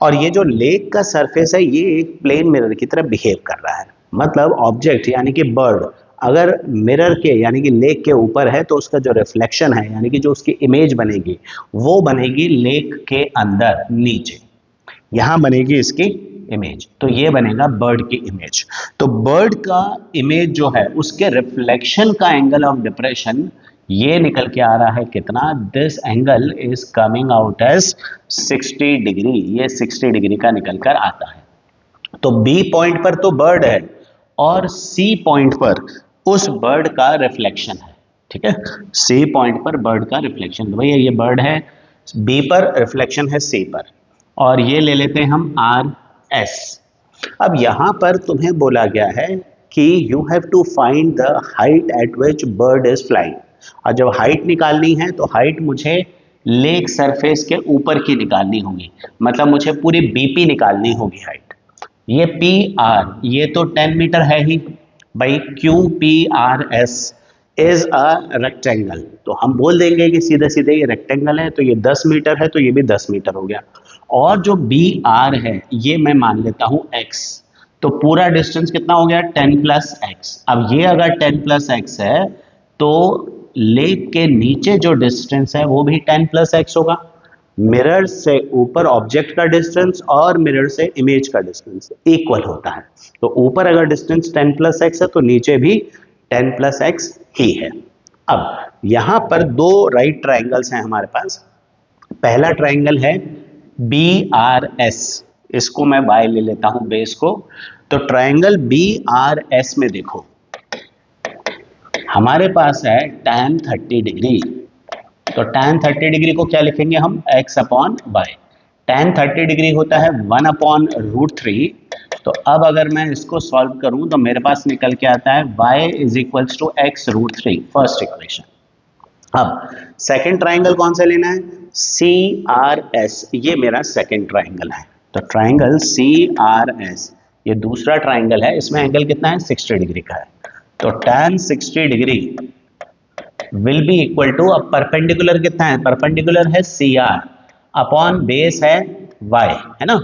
और ये जो लेक का सरफेस है ये एक प्लेन मिरर की तरह बिहेव कर रहा है। मतलब ऑब्जेक्ट यानी कि बर्ड अगर मिरर के यानी कि लेक के ऊपर है तो उसका जो रिफ्लेक्शन है यानी कि जो उसकी इमेज बनेगी वो बनेगी लेक के अंदर नीचे, यहां बनेगी इसकी इमेज, तो ये बनेगा बर्ड की इमेज। तो बर्ड का इमेज जो है उसके रिफ्लेक्शन का एंगल ऑफ डिप्रेशन ये निकल के आ रहा है कितना, this angle is coming out as 60 degree, ये 60 डिग्री का निकल कर आता है। तो बी पॉइंट पर तो बर्ड है और सी पॉइंट पर उस बर्ड का रिफ्लेक्शन है, ठीक है, सी पॉइंट पर बर्ड का रिफ्लेक्शन, तो भैया ये बर्ड है, बी पर रिफ्लेक्शन है सी पर, और ये ले लेते हैं हम आर एस। अब यहां पर तुम्हें बोला गया है कि you have to find the height at which bird is flying, और जब हाइट निकालनी है तो हाइट मुझे लेक सरफेस के ऊपर की निकालनी होगी, मतलब मुझे पूरी बीपी निकालनी होगी हाइट। ये पी आर ये तो 10 मीटर है ही भाई, Q P R S is a rectangle, तो हम बोल देंगे कि सीधे सीधे ये रेक्टेंगल है, तो ये 10 मीटर है, तो ये भी 10 मीटर हो गया। और जो बी आर है ये मैं मान लेता हूं एक्स, तो पूरा डिस्टेंस कितना हो गया 10 प्लस एक्स। अब ये अगर 10 प्लस एक्स है तो लेक के नीचे जो डिस्टेंस है वो भी 10 प्लस एक्स होगा। मिरर से ऊपर ऑब्जेक्ट का डिस्टेंस और मिरर से इमेज का डिस्टेंस इक्वल होता है, तो ऊपर अगर डिस्टेंस 10 प्लस एक्स है तो नीचे भी 10 प्लस एक्स ही है। अब यहां पर दो राइट ट्राइंगल्स हैं हमारे पास, पहला ट्राइंगल है बी आर एस, इसको मैं बाय ले लेता हूं बेस को, तो ट्राइंगल बी आर एस में देखो हमारे पास है tan 30 डिग्री, तो tan 30 डिग्री को क्या लिखेंगे हम, x upon y. tan 30 degree होता है 1 अपॉन √3, तो अब अगर मैं इसको सॉल्व करूं तो मेरे पास निकल के आता है y is equals to x √3, first equation. अब सेकंड ट्राइंगल कौन सा लेना है, सी आर एस, ये मेरा सेकंड ट्राइंगल है, तो ट्राइंगल सी आर एस ये दूसरा ट्राइंगल है, इसमें एंगल कितना है 60 डिग्री का है, तो tan 60 degree will be equal to, अब परपेंडिकुलर कितना है, परपेंडिकुलर है सी आर अपॉन बेस है y, है ना।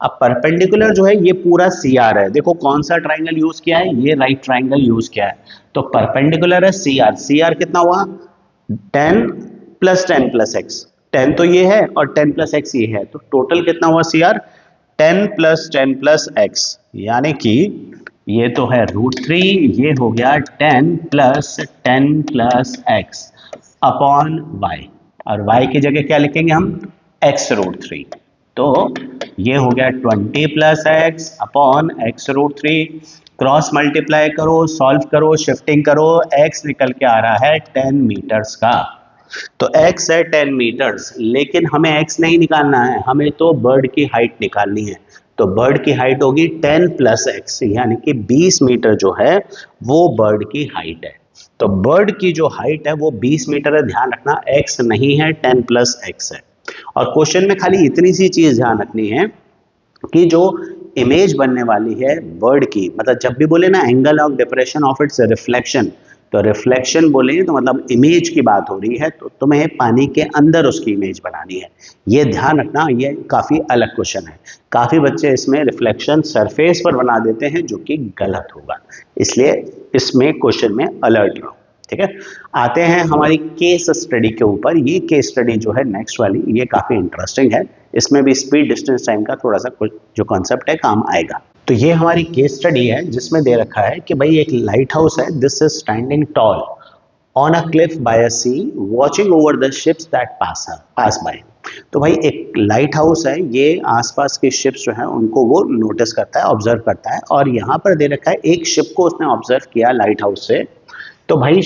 अब परपेंडिकुलर जो है ये पूरा सी आर है, देखो कौन सा ट्राइंगल यूज किया है, ये राइट ट्राइंगल यूज किया है, तो परपेंडिकुलर है सी आर कितना हुआ 10 प्लस 10 प्लस एक्स, 10 तो ये है और 10 प्लस एक्स ये है, तो टोटल कितना हुआ सी आर 10 प्लस एक्स, यानी कि ये तो है √3, ये हो गया 10 प्लस एक्स अपॉन वाई, और y की जगह क्या लिखेंगे हम x √3, तो ये हो गया 20 plus x upon x √3, cross multiply करो, सॉल्व करो, शिफ्टिंग करो, x निकल के आ रहा है 10 मीटर्स का, तो x है 10 मीटर्स, लेकिन हमें x नहीं निकालना है, हमें तो बर्ड की हाइट निकालनी है, तो बर्ड की हाइट होगी 10 प्लस एक्स, यानी कि 20 मीटर जो है वो बर्ड की हाइट है। तो बर्ड की जो हाइट है वो 20 मीटर है, ध्यान रखना x नहीं है 10 प्लस एक्स है। और क्वेश्चन में खाली इतनी सी चीज ध्यान रखनी है कि जो इमेज बनने वाली है बर्ड की, मतलब जब भी बोले ना angle of depression of its reflection, तो रिफ्लेक्शन बोले तो मतलब इमेज की बात हो रही है, तो तुम्हें पानी के अंदर उसकी इमेज बनानी है, ये ध्यान रखना, ये काफ़ी अलग क्वेश्चन है। काफ़ी बच्चे इसमें रिफ्लेक्शन सरफेस पर बना देते हैं जो कि गलत होगा, इसलिए इसमें क्वेश्चन में अलर्ट रहो, ठीक है। आते हैं हमारी केस स्टडी के ऊपर, ये केस स्टडी जो है नेक्स्ट वाली ये काफ़ी इंटरेस्टिंग है, इसमें भी स्पीड डिस्टेंस टाइम का थोड़ा सा कुछ जो कॉन्सेप्ट है काम आएगा। तो ये हमारी केस स्टडी है जिसमें दे रखा है कि भाई एक लाइट हाउस है, this is standing tall on a cliff by a sea watching over the ships that pass by. तो भाई एक लाइट हाउस है, ये आसपास के शिप्स जो है उनको वो नोटिस करता है, ऑब्जर्व करता है, और यहाँ पर दे रखा है एक शिप को उसने ऑब्जर्व किया लाइट हाउस से, तो भाई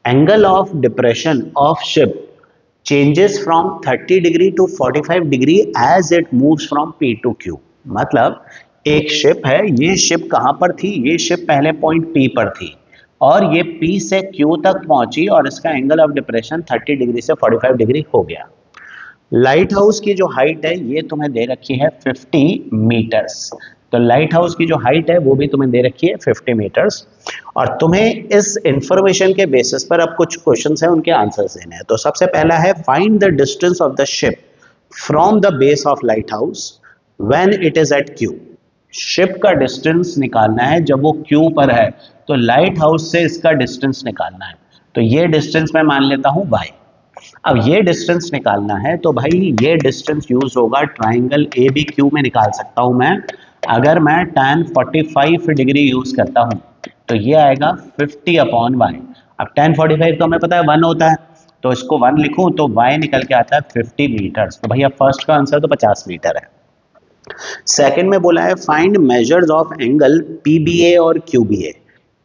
angle of depression of ship changes from 30 degree to 45 degree as it moves from P to Q। मतलब एक शिप है, ये शिप कहां पर थी, ये शिप पहले पॉइंट P पर थी और ये P से Q तक पहुंची और इसका एंगल ऑफ डिप्रेशन 30 डिग्री से 45 डिग्री हो गया। लाइट हाउस की जो हाइट है ये तुम्हें दे रखी है 50 मीटर्स, तो लाइट हाउस की जो हाइट है वो भी तुम्हें दे रखी है 50 मीटर्स, और तुम्हें इस इंफॉर्मेशन के बेसिस पर अब कुछ क्वेश्चंस हैं उनके आंसर्स देने हैं। तो सबसे पहला है find the distance of the ship from the base of lighthouse when it is at Q। Ship का डिस्टेंस निकालना है जब वो Q पर है, तो लाइट हाउस से इसका डिस्टेंस निकालना है, तो ये डिस्टेंस मैं मान लेता हूं y। अब ये डिस्टेंस निकालना है तो भाई ये डिस्टेंस यूज होगा ट्राइंगल ABQ में, निकाल सकता हूं मैं अगर मैं tan 45 डिग्री यूज करता हूं तो ये आएगा 50/y। अब tan 45 तो हमें पता है 1 होता है, तो इसको 1 लिखूं तो y निकल के आता है 50 मीटर्स। तो भैया फर्स्ट का आंसर तो 50 मीटर है। सेकंड में बोला है find measures of angle PBA और QBA।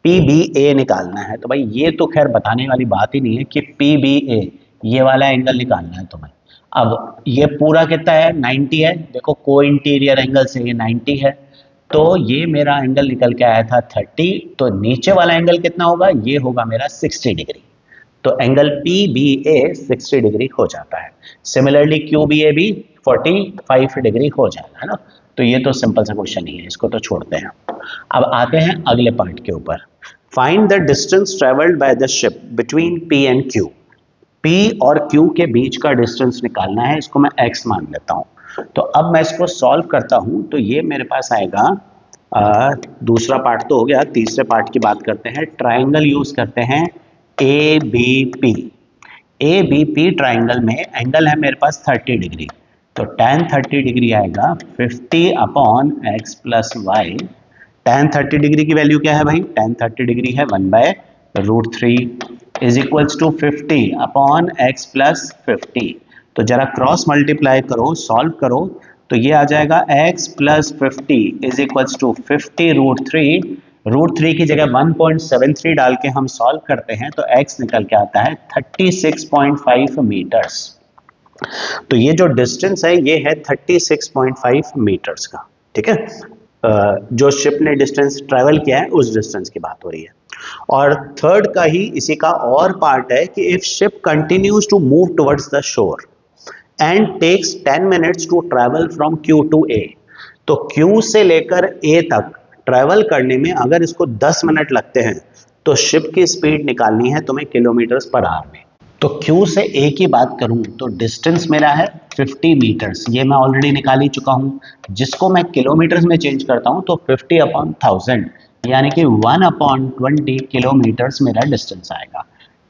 PBA निकालना है, तो भाई ये तो खैर बताने वाली बात ही नहीं है कि PBA ये वाला एंगल निकालना है तुम्हें। अब ये पूरा कितना है 90 है, देखो को इंटीरियर एंगल से ये 90 है, तो ये मेरा एंगल निकल के आया था 30, तो नीचे वाला एंगल कितना होगा, ये होगा मेरा 60 डिग्री। तो एंगल PBA 60 डिग्री हो जाता है। सिमिलरली QBA भी 45 डिग्री हो जाएगा, है ना। तो ये तो सिंपल सा क्वेश्चन ही है, इसको तो छोड़ते हैं। अब आते हैं अगले पार्ट के ऊपर। Find the distance travelled by the ship between P and Q। P और Q के बीच का डिस्टेंस निकालना है, इसको मैं x मान लेता हूं। तो अब मैं इसको सॉल्व करता हूं तो ये मेरे पास आएगा, दूसरा पार्ट तो हो गया, तीसरे पार्ट की बात करते हैं। ट्राइंगल यूज करते हैं ABP। ABP ट्राइंगल में एंगल है मेरे पास 30 डिग्री, तो tan 30 डिग्री आएगा 50/x plus y। tan 30 degree की वैल्यू क्या है भाई, tan 30 डिग्री है 1/√3 is equals to 50/x plus 50। तो जरा क्रॉस मल्टीप्लाई करो, सॉल्व करो, तो ये आ जाएगा x plus 50 is equals to 50√3। √3 की जगह 1.73 डाल के हम सॉल्व करते हैं तो x निकल के आता है 36.5 मीटर्स। तो ये जो डिस्टेंस है ये है 36.5 मीटर्स का, ठीक है। जो शिप ने डिस्टेंस ट्रेवल किया है उस डिस्टेंस की बात हो रही है। और थर्ड का ही इसी का और पार्ट है कि if ship continues to move towards the shore and takes 10 minutes to travel from Q to A, तो Q से लेकर A तक ट्रेवल करने में अगर इसको 10 मिनट लगते हैं तो शिप की स्पीड निकालनी है तुम्हें किलोमीटर्स पर आवर में। तो Q से A की बात करूं तो डिस्टेंस मेरा है 50 मीटर्स, ये मैं ऑलरेडी निकाल ही चुका हूं, जिसको मैं किलोमीटर्स में चेंज करता हूं तो 50/1000 यानी कि 1/20 किलोमीटर्स मेरा डिस्टेंस आएगा।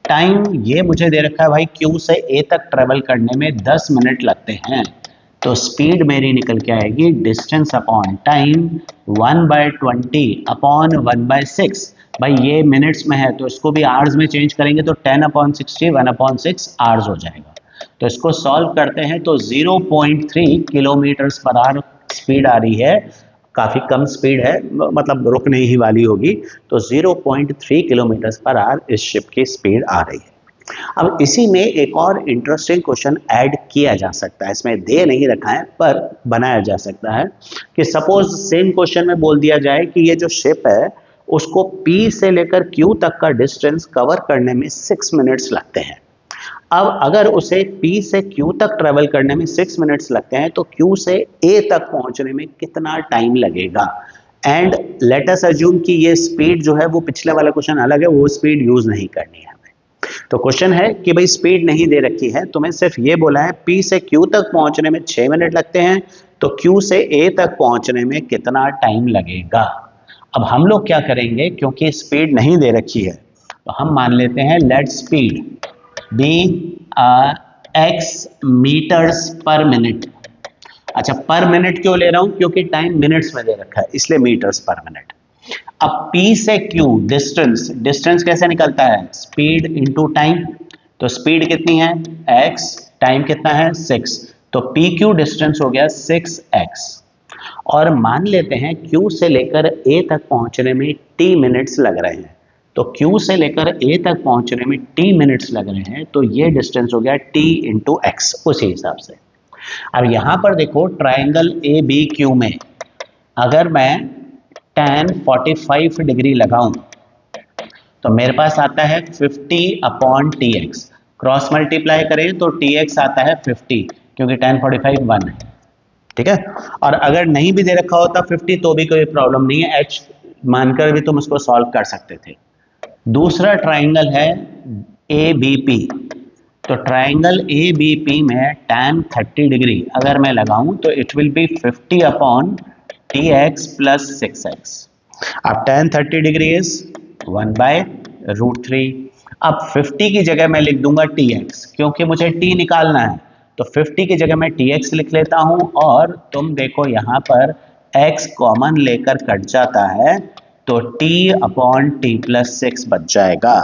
टाइम ये मुझे दे रखा है भाई Q से A तक ट्रेवल करने में 10 मिनट लगते हैं, तो स्पीड मेरी निकल के आएगी डिस्टेंस अपॉन टाइम 1/20/1/6। भाई ये मिनट्स में है तो इसको भी आवर्स में चेंज करेंगे तो 10/60 1/6 आवर्स हो जाएगा। तो इसको सॉल्व करते हैं तो 0.3 किलोमीटर्स पर आवर स्पीड आ रही है, काफ़ी कम स्पीड है, मतलब रुकने ही वाली होगी। तो 0.3 किलोमीटर्स पर आवर इस शिप की स्पीड आ रही है। अब इसी में एक और इंटरेस्टिंग क्वेश्चन ऐड किया जा सकता है, इसमें दे नहीं रखा है पर बनाया जा सकता है कि सपोज सेम क्वेश्चन में बोल दिया जाए कि ये जो शिप है उसको P से लेकर Q तक का डिस्टेंस कवर करने में 6 मिनट्स लगते हैं। अब अगर उसे P से Q तक ट्रेवल करने में 6 मिनट्स लगते हैं तो Q से A तक पहुंचने में कितना टाइम लगेगा। एंड लेट अस अज्यूम कि ये स्पीड जो है वो पिछले वाला क्वेश्चन अलग है, वो स्पीड यूज नहीं करनी है हमें। तो क्वेश्चन है कि भाई स्पीड नहीं दे रखी है, तुम्हें सिर्फ ये बोला है P से Q तक पहुंचने में 6 मिनट लगते हैं, तो Q से A तक पहुंचने में कितना टाइम लगेगा। अब हम लोग क्या करेंगे, क्योंकि स्पीड नहीं दे रखी है तो हम मान लेते हैं let speed be x metres per minute. अच्छा, पर मिनट क्यों ले रहा हूं, क्योंकि टाइम मिनट्स में दे रखा है इसलिए मीटर्स पर मिनट। अब P से Q डिस्टेंस, डिस्टेंस कैसे निकलता है, स्पीड इनटू टाइम। तो स्पीड कितनी है x, टाइम कितना है 6, तो PQ डिस्टेंस हो गया 6x। और मान लेते हैं Q से लेकर A तक पहुंचने में t मिनट्स लग रहे हैं, तो Q से लेकर A तक पहुंचने में t मिनट्स लग रहे हैं, तो ये डिस्टेंस हो गया t इंटू एक्स उसी हिसाब से। अब यहां पर देखो ट्राइंगल ABQ में अगर मैं tan 45 डिग्री लगाऊं तो मेरे पास आता है 50/tx, क्रॉस मल्टीप्लाई करें तो tx आता है 50 क्योंकि tan 45 1 है, ठीक है। और अगर नहीं भी दे रखा होता 50 तो भी कोई प्रॉब्लम नहीं है, h मानकर भी तुम उसको सॉल्व कर सकते थे। दूसरा ट्राइंगल है ABP, तो ट्राइंगल ABP में tan 30 डिग्री अगर मैं लगाऊं तो it will be 50/tx plus 6x। अब tan 30 डिग्री इज 1/√3। अब 50 की जगह मैं लिख दूंगा tx, क्योंकि मुझे t निकालना है, तो 50 की जगह मैं tx लिख लेता हूं। और तुम देखो यहां पर x कॉमन लेकर कट जाता है तो t/t+6 बच जाएगा।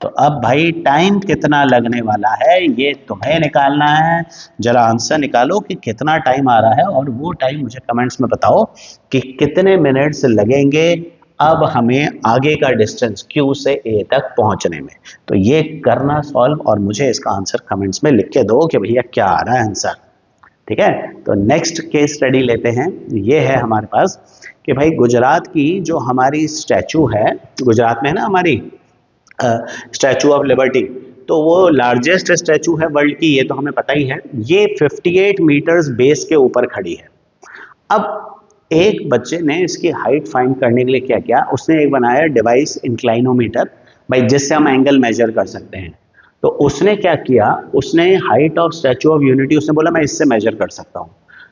तो अब भाई टाइम कितना लगने वाला है ये तुम्हें निकालना है। जरा आंसर निकालो कि कितना टाइम आ रहा है और वो टाइम मुझे कमेंट्स में बताओ कि कितने मिनट्स लगेंगे अब हमें आगे का डिस्टेंस Q से A तक पहुंचने में। तो ये करना सॉल्व और मुझे इसका आंसर कमेंट्स में लिख के दो कि भैया क्या आ रहा है आंसर। ठीक है, तो नेक्स्ट केस स्टडी लेते हैं। ये है हमारे पास कि भाई गुजरात की जो हमारी स्टैचू है, गुजरात में है ना हमारी स्टैचू ऑफ लिबर्टी, तो वो लार्जेस्ट स्टैचू है वर्ल्ड की, ये तो हमें पता ही है। ये 58 मीटर्स बेस के ऊपर खड़ी है। अब एक बच्चे ने इसकी हाइट फाइंड करने के लिए क्या किया, उसने एक बनाया डिवाइस इंक्लाइनोमीटर, भाई जिससे हम एंगल मेजर कर सकते हैं। तो उसने क्या किया, उसने height of statute of unity, उसने बोला मैं इससे मेजर कर सकता हूँ।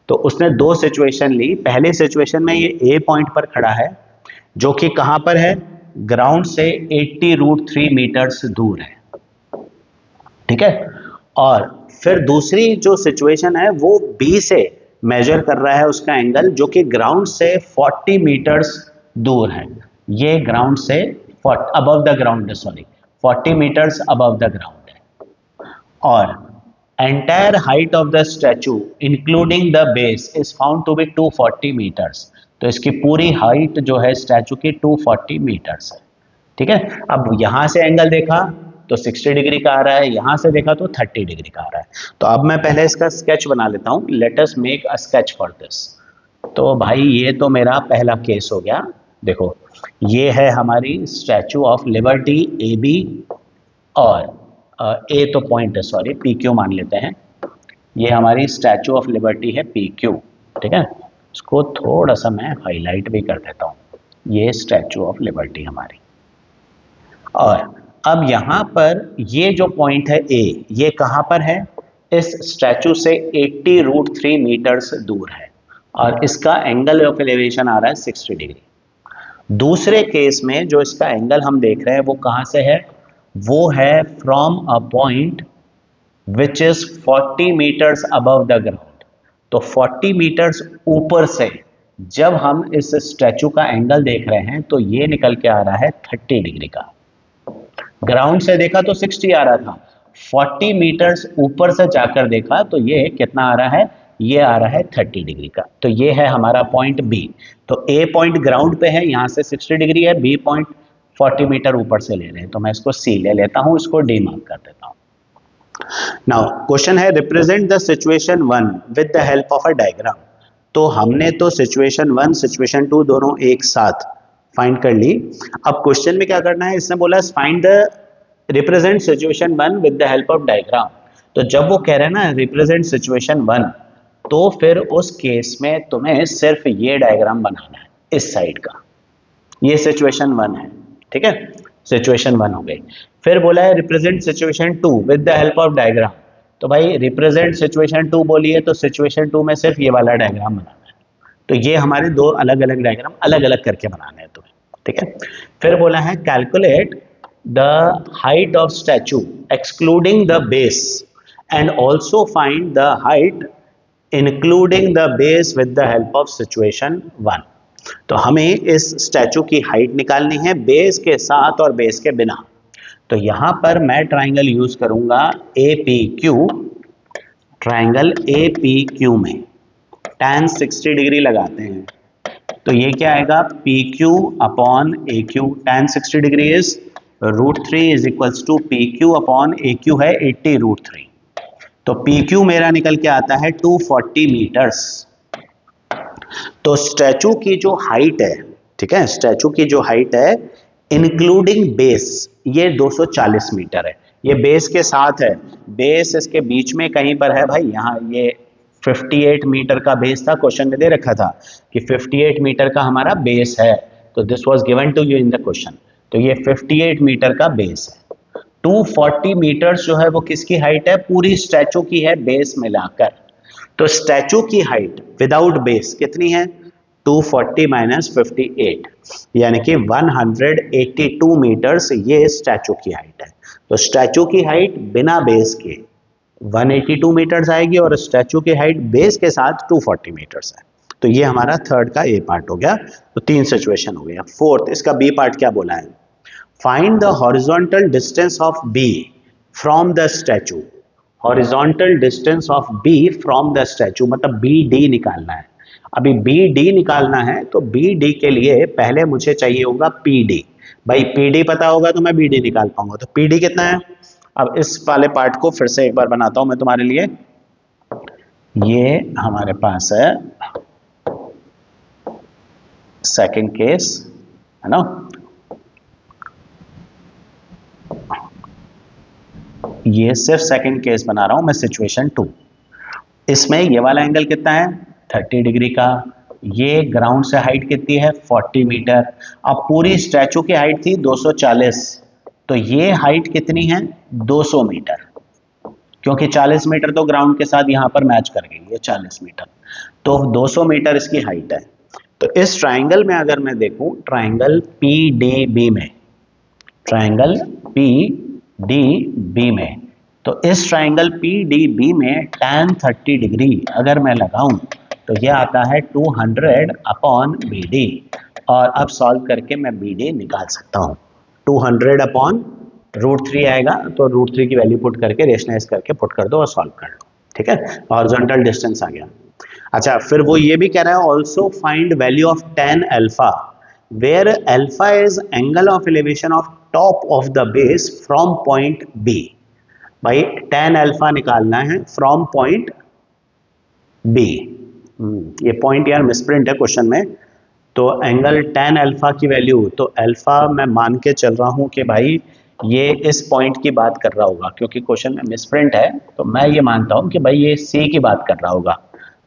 तो उसने दो सिचुएशन ली। पहले सिचुएशन में ये ए पॉइंट पर खड़ा है जो कि कहाँ पर है, ग्राउंड से 80√3 मीटर्स दूर है। ठीक है, और फिर दूसरी जो सिचुएशन है वो बी से मेजर कर रहा है उसका एंगल, जो कि ग्राउंड से 40 मीटर्स दूर है। ये ग्राउंड से above the ground, sorry 40 meters above the ground है। और entire height of the statue including the base is found to be 240 meters. तो इसकी पूरी हाइट जो है स्टैचू की 240 मीटर्स है। ठीक है, अब यहां से एंगल देखा तो 60 डिग्री का आ रहा है, यहां से देखा तो 30 डिग्री का आ रहा है। तो अब मैं पहले इसका स्केच बना लेता हूं। Let us make a sketch for this. तो भाई ये तो मेरा पहला केस हो गया। देखो ये है हमारी statue of liberty A B, और ए तो पॉइंट है, सॉरी पी क्यू मान लेते हैं। ये हमारी स्टैचू ऑफ लिबर्टी है पी क्यू। ठीक है, इसको थोड़ा सा मैं हाईलाइट भी कर देता हूँ। ये स्टैचू ऑफ लिबर्टी हमारी, और अब यहाँ पर ये जो पॉइंट है ए, ये कहाँ पर है, इस स्टैचू से 80√3 मीटर्स दूर है, और इसका एंगल ऑफ एलिवेशन आ रहा है 60 डिग्री। दूसरे केस में जो इसका एंगल हम देख रहे हैं वो कहाँ से है, वो है from a point which is 40 meters above the ground. तो 40 मीटर्स ऊपर से जब हम इस स्टैचू का एंगल देख रहे हैं तो ये निकल के आ रहा है 30 डिग्री का। ग्राउंड से देखा तो 60 आ रहा था, 40 मीटर्स ऊपर से जाकर देखा तो ये कितना आ रहा है, ये आ रहा है 30 डिग्री का। तो ये है हमारा पॉइंट बी। तो ए पॉइंट ग्राउंड पे है, यहाँ से 60 डिग्री है, बी पॉइंट 40 मीटर ऊपर से ले रहे हैं, तो मैं इसको सी ले लेता हूँ, इसको डी मार्क कर देता हूँ। नाउ क्वेश्चन है represent the situation 1 with the help of a diagram. तो हमने तो सिचुएशन 1 सिचुएशन 2 दोनों एक साथ फाइंड कर ली। अब क्वेश्चन में क्या करना है, इसने बोला find the represent situation 1 with the help of diagram. तो जब वो कह रहे हैं ना रिप्रेजेंट सिचुएशन 1, तो फिर उस केस में तुम्हें सिर्फ ये डायग्राम बनाना है इस साइड का। ये सिचुएशन 1 है, ठीक है, सिचुएशन 1 हो गई। फिर बोला है represent situation 2 with the help of diagram. तो भाई रिप्रेजेंट सिचुएशन 2 बोलिए तो सिचुएशन 2 में सिर्फ ये वाला डायग्राम बनाना है। तो ये हमारे दो अलग अलग डायग्राम अलग अलग करके बनाने हैं तुम्हें, ठीक है। फिर बोला है calculate the height of statute excluding the base and also find the height including the base with the help of situation 1। तो हमें इस स्टैचू की हाइट निकालनी है बेस के साथ और बेस के बिना। तो यहां पर मैं ट्राइंगल यूज करूंगा APQ। ट्राइंगल APQ में tan 60 डिग्री लगाते हैं, तो ये क्या आएगा PQ/AQ। tan 60 degree is √3 is equals to PQ/AQ है 80√3। तो PQ मेरा निकल के आता है 240 मीटर्स। तो स्टैचू की जो हाइट है, ठीक है, स्टैचू की जो हाइट है इंक्लूडिंग बेस ये 240 मीटर है। ये बेस के साथ है, बेस इसके बीच में कहीं पर है भाई, यहाँ ये 58 मीटर का बेस था, क्वेश्चन में दे रखा था कि 58 मीटर का हमारा बेस है। तो this was given to you in the question. तो ये 58 मीटर का बेस है। 240 मीटर्स जो है वो किसकी हाइट है, पूरी स्टैचू की है बेस मिलाकर। तो स्टैचू की हाइट विदाउट बेस कितनी है, 240 माइनस 58 यानी कि 182 मीटर्स ये स्टैचू की हाइट है। तो स्टैचू की हाइट बिना बेस के 182 मीटर्स आएगी और स्टैचू की हाइट बेस के साथ 240 मीटर्स है। तो ये हमारा थर्ड का ए पार्ट हो गया। तो 3 सिचुएशन हो गया। फोर्थ, इसका बी पार्ट क्या बोला है? Find the horizontal distance of B from the statue. Horizontal distance of B from the statue मतलब बी डी निकालना है। अभी बी डी निकालना है तो बी डी के लिए पहले मुझे चाहिए होगा पी डी। भाई पी डी पता होगा तो मैं बी डी निकाल पाऊंगा। तो पी डी कितना है? अब इस वाले पार्ट को फिर से एक बार बनाता हूं मैं तुम्हारे लिए। ये हमारे पास है सेकंड केस, है ना। ये सिर्फ सेकंड केस बना रहा हूं मैं, सिचुएशन 2। इसमें ये वाला एंगल कितना है? 30 डिग्री का। ये ग्राउंड से हाइट कितनी है? 40 मीटर। अब पूरी स्टैचू की हाइट थी 240, तो ये हाइट कितनी है? 200 मीटर, क्योंकि 40 मीटर तो ग्राउंड के साथ यहां पर मैच कर गई, ये 40 मीटर, तो 200 मीटर इसकी हाइट है। तो इस ट्राइंगल में अगर मैं देखूं, ट्राइंगल PDB में, ट्राइंगल PDB में, तो इस ट्राइंगल PDB में tan 30 डिग्री अगर मैं लगाऊं तो ये आता है 200 अपॉन BD। और अब सॉल्व करके मैं BD निकाल सकता हूं। 200 अपॉन √3 आएगा, तो √3 की वैल्यू पुट करके रेशनलाइज करके पुट कर दो और सॉल्व कर लो। ठीक है, हॉरिजॉन्टल डिस्टेंस आ गया। अच्छा, फिर वो ये भी कह रहा है also find value of tan alpha where alpha is angle of elevation of top of the base from point B। भाई tan अल्फा निकालना है फ्रॉम पॉइंट B। ये पॉइंट यार मिसप्रिंट है क्वेश्चन में। तो एंगल tan अल्फा की value, तो अल्फा मैं मान के चल रहा हूं कि भाई ये इस पॉइंट की बात कर रहा होगा, क्योंकि क्वेश्चन में मिसप्रिंट है, तो मैं ये मानता हूं कि भाई ये C की बात कर रहा होगा।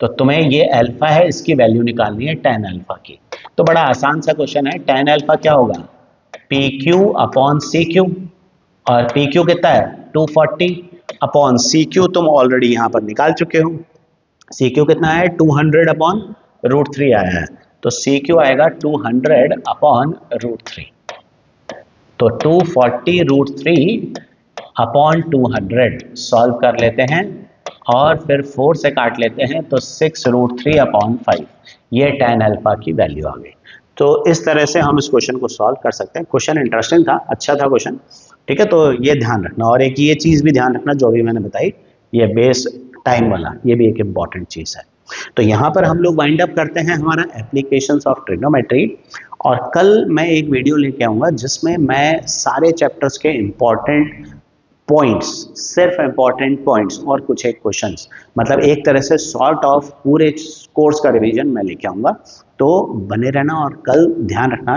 तो तुम्हें ये अल्फा है, इसकी वैल्यू निकालनी है tan अल्फा की। तो बड़ा आसान सा क्वेश्चन है। tan अल्फा क्या होगा? PQ अपॉन CQ, और PQ कितना है? 240 अपॉन CQ तुम ऑलरेडी यहां पर निकाल चुके हो। CQ कितना है? 200 अपॉन √3 आया है, तो CQ आएगा 200 अपॉन √3। तो 240 √3 अपॉन 200 सॉल्व कर लेते हैं और फिर 4 से काट लेते हैं, तो 6 √3 अपॉन 5, ये tan अल्फा की वैल्यू आ गई। तो इस तरह से हम इस क्वेश्चन को सॉल्व कर सकते हैं। क्वेश्चन इंटरेस्टिंग था, अच्छा था क्वेश्चन। ठीक है, तो ये ध्यान रखना। और एक ये चीज़ भी ध्यान रखना जो भी मैंने बताई, ये बेस टाइम वाला, ये भी एक इम्पॉर्टेंट चीज़ है। तो यहाँ पर हम लोग वाइंड अप करते हैं हमारा एप्लीकेशंस ऑफ ट्रिग्नोमेट्री। और कल मैं एक वीडियो लेके आऊँगा जिसमें मैं सारे चैप्टर्स के इम्पॉर्टेंट पॉइंट्स, सिर्फ इम्पॉर्टेंट पॉइंट्स और कुछ एक क्वेश्चंस, मतलब एक तरह से सॉर्ट ऑफ पूरे कोर्स का रिवीजन मैं लेके आऊँगा। तो बने रहना, और कल ध्यान रखना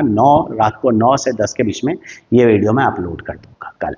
रात को 9 से 10 के बीच में ये वीडियो मैं अपलोड कर दूँगा कल।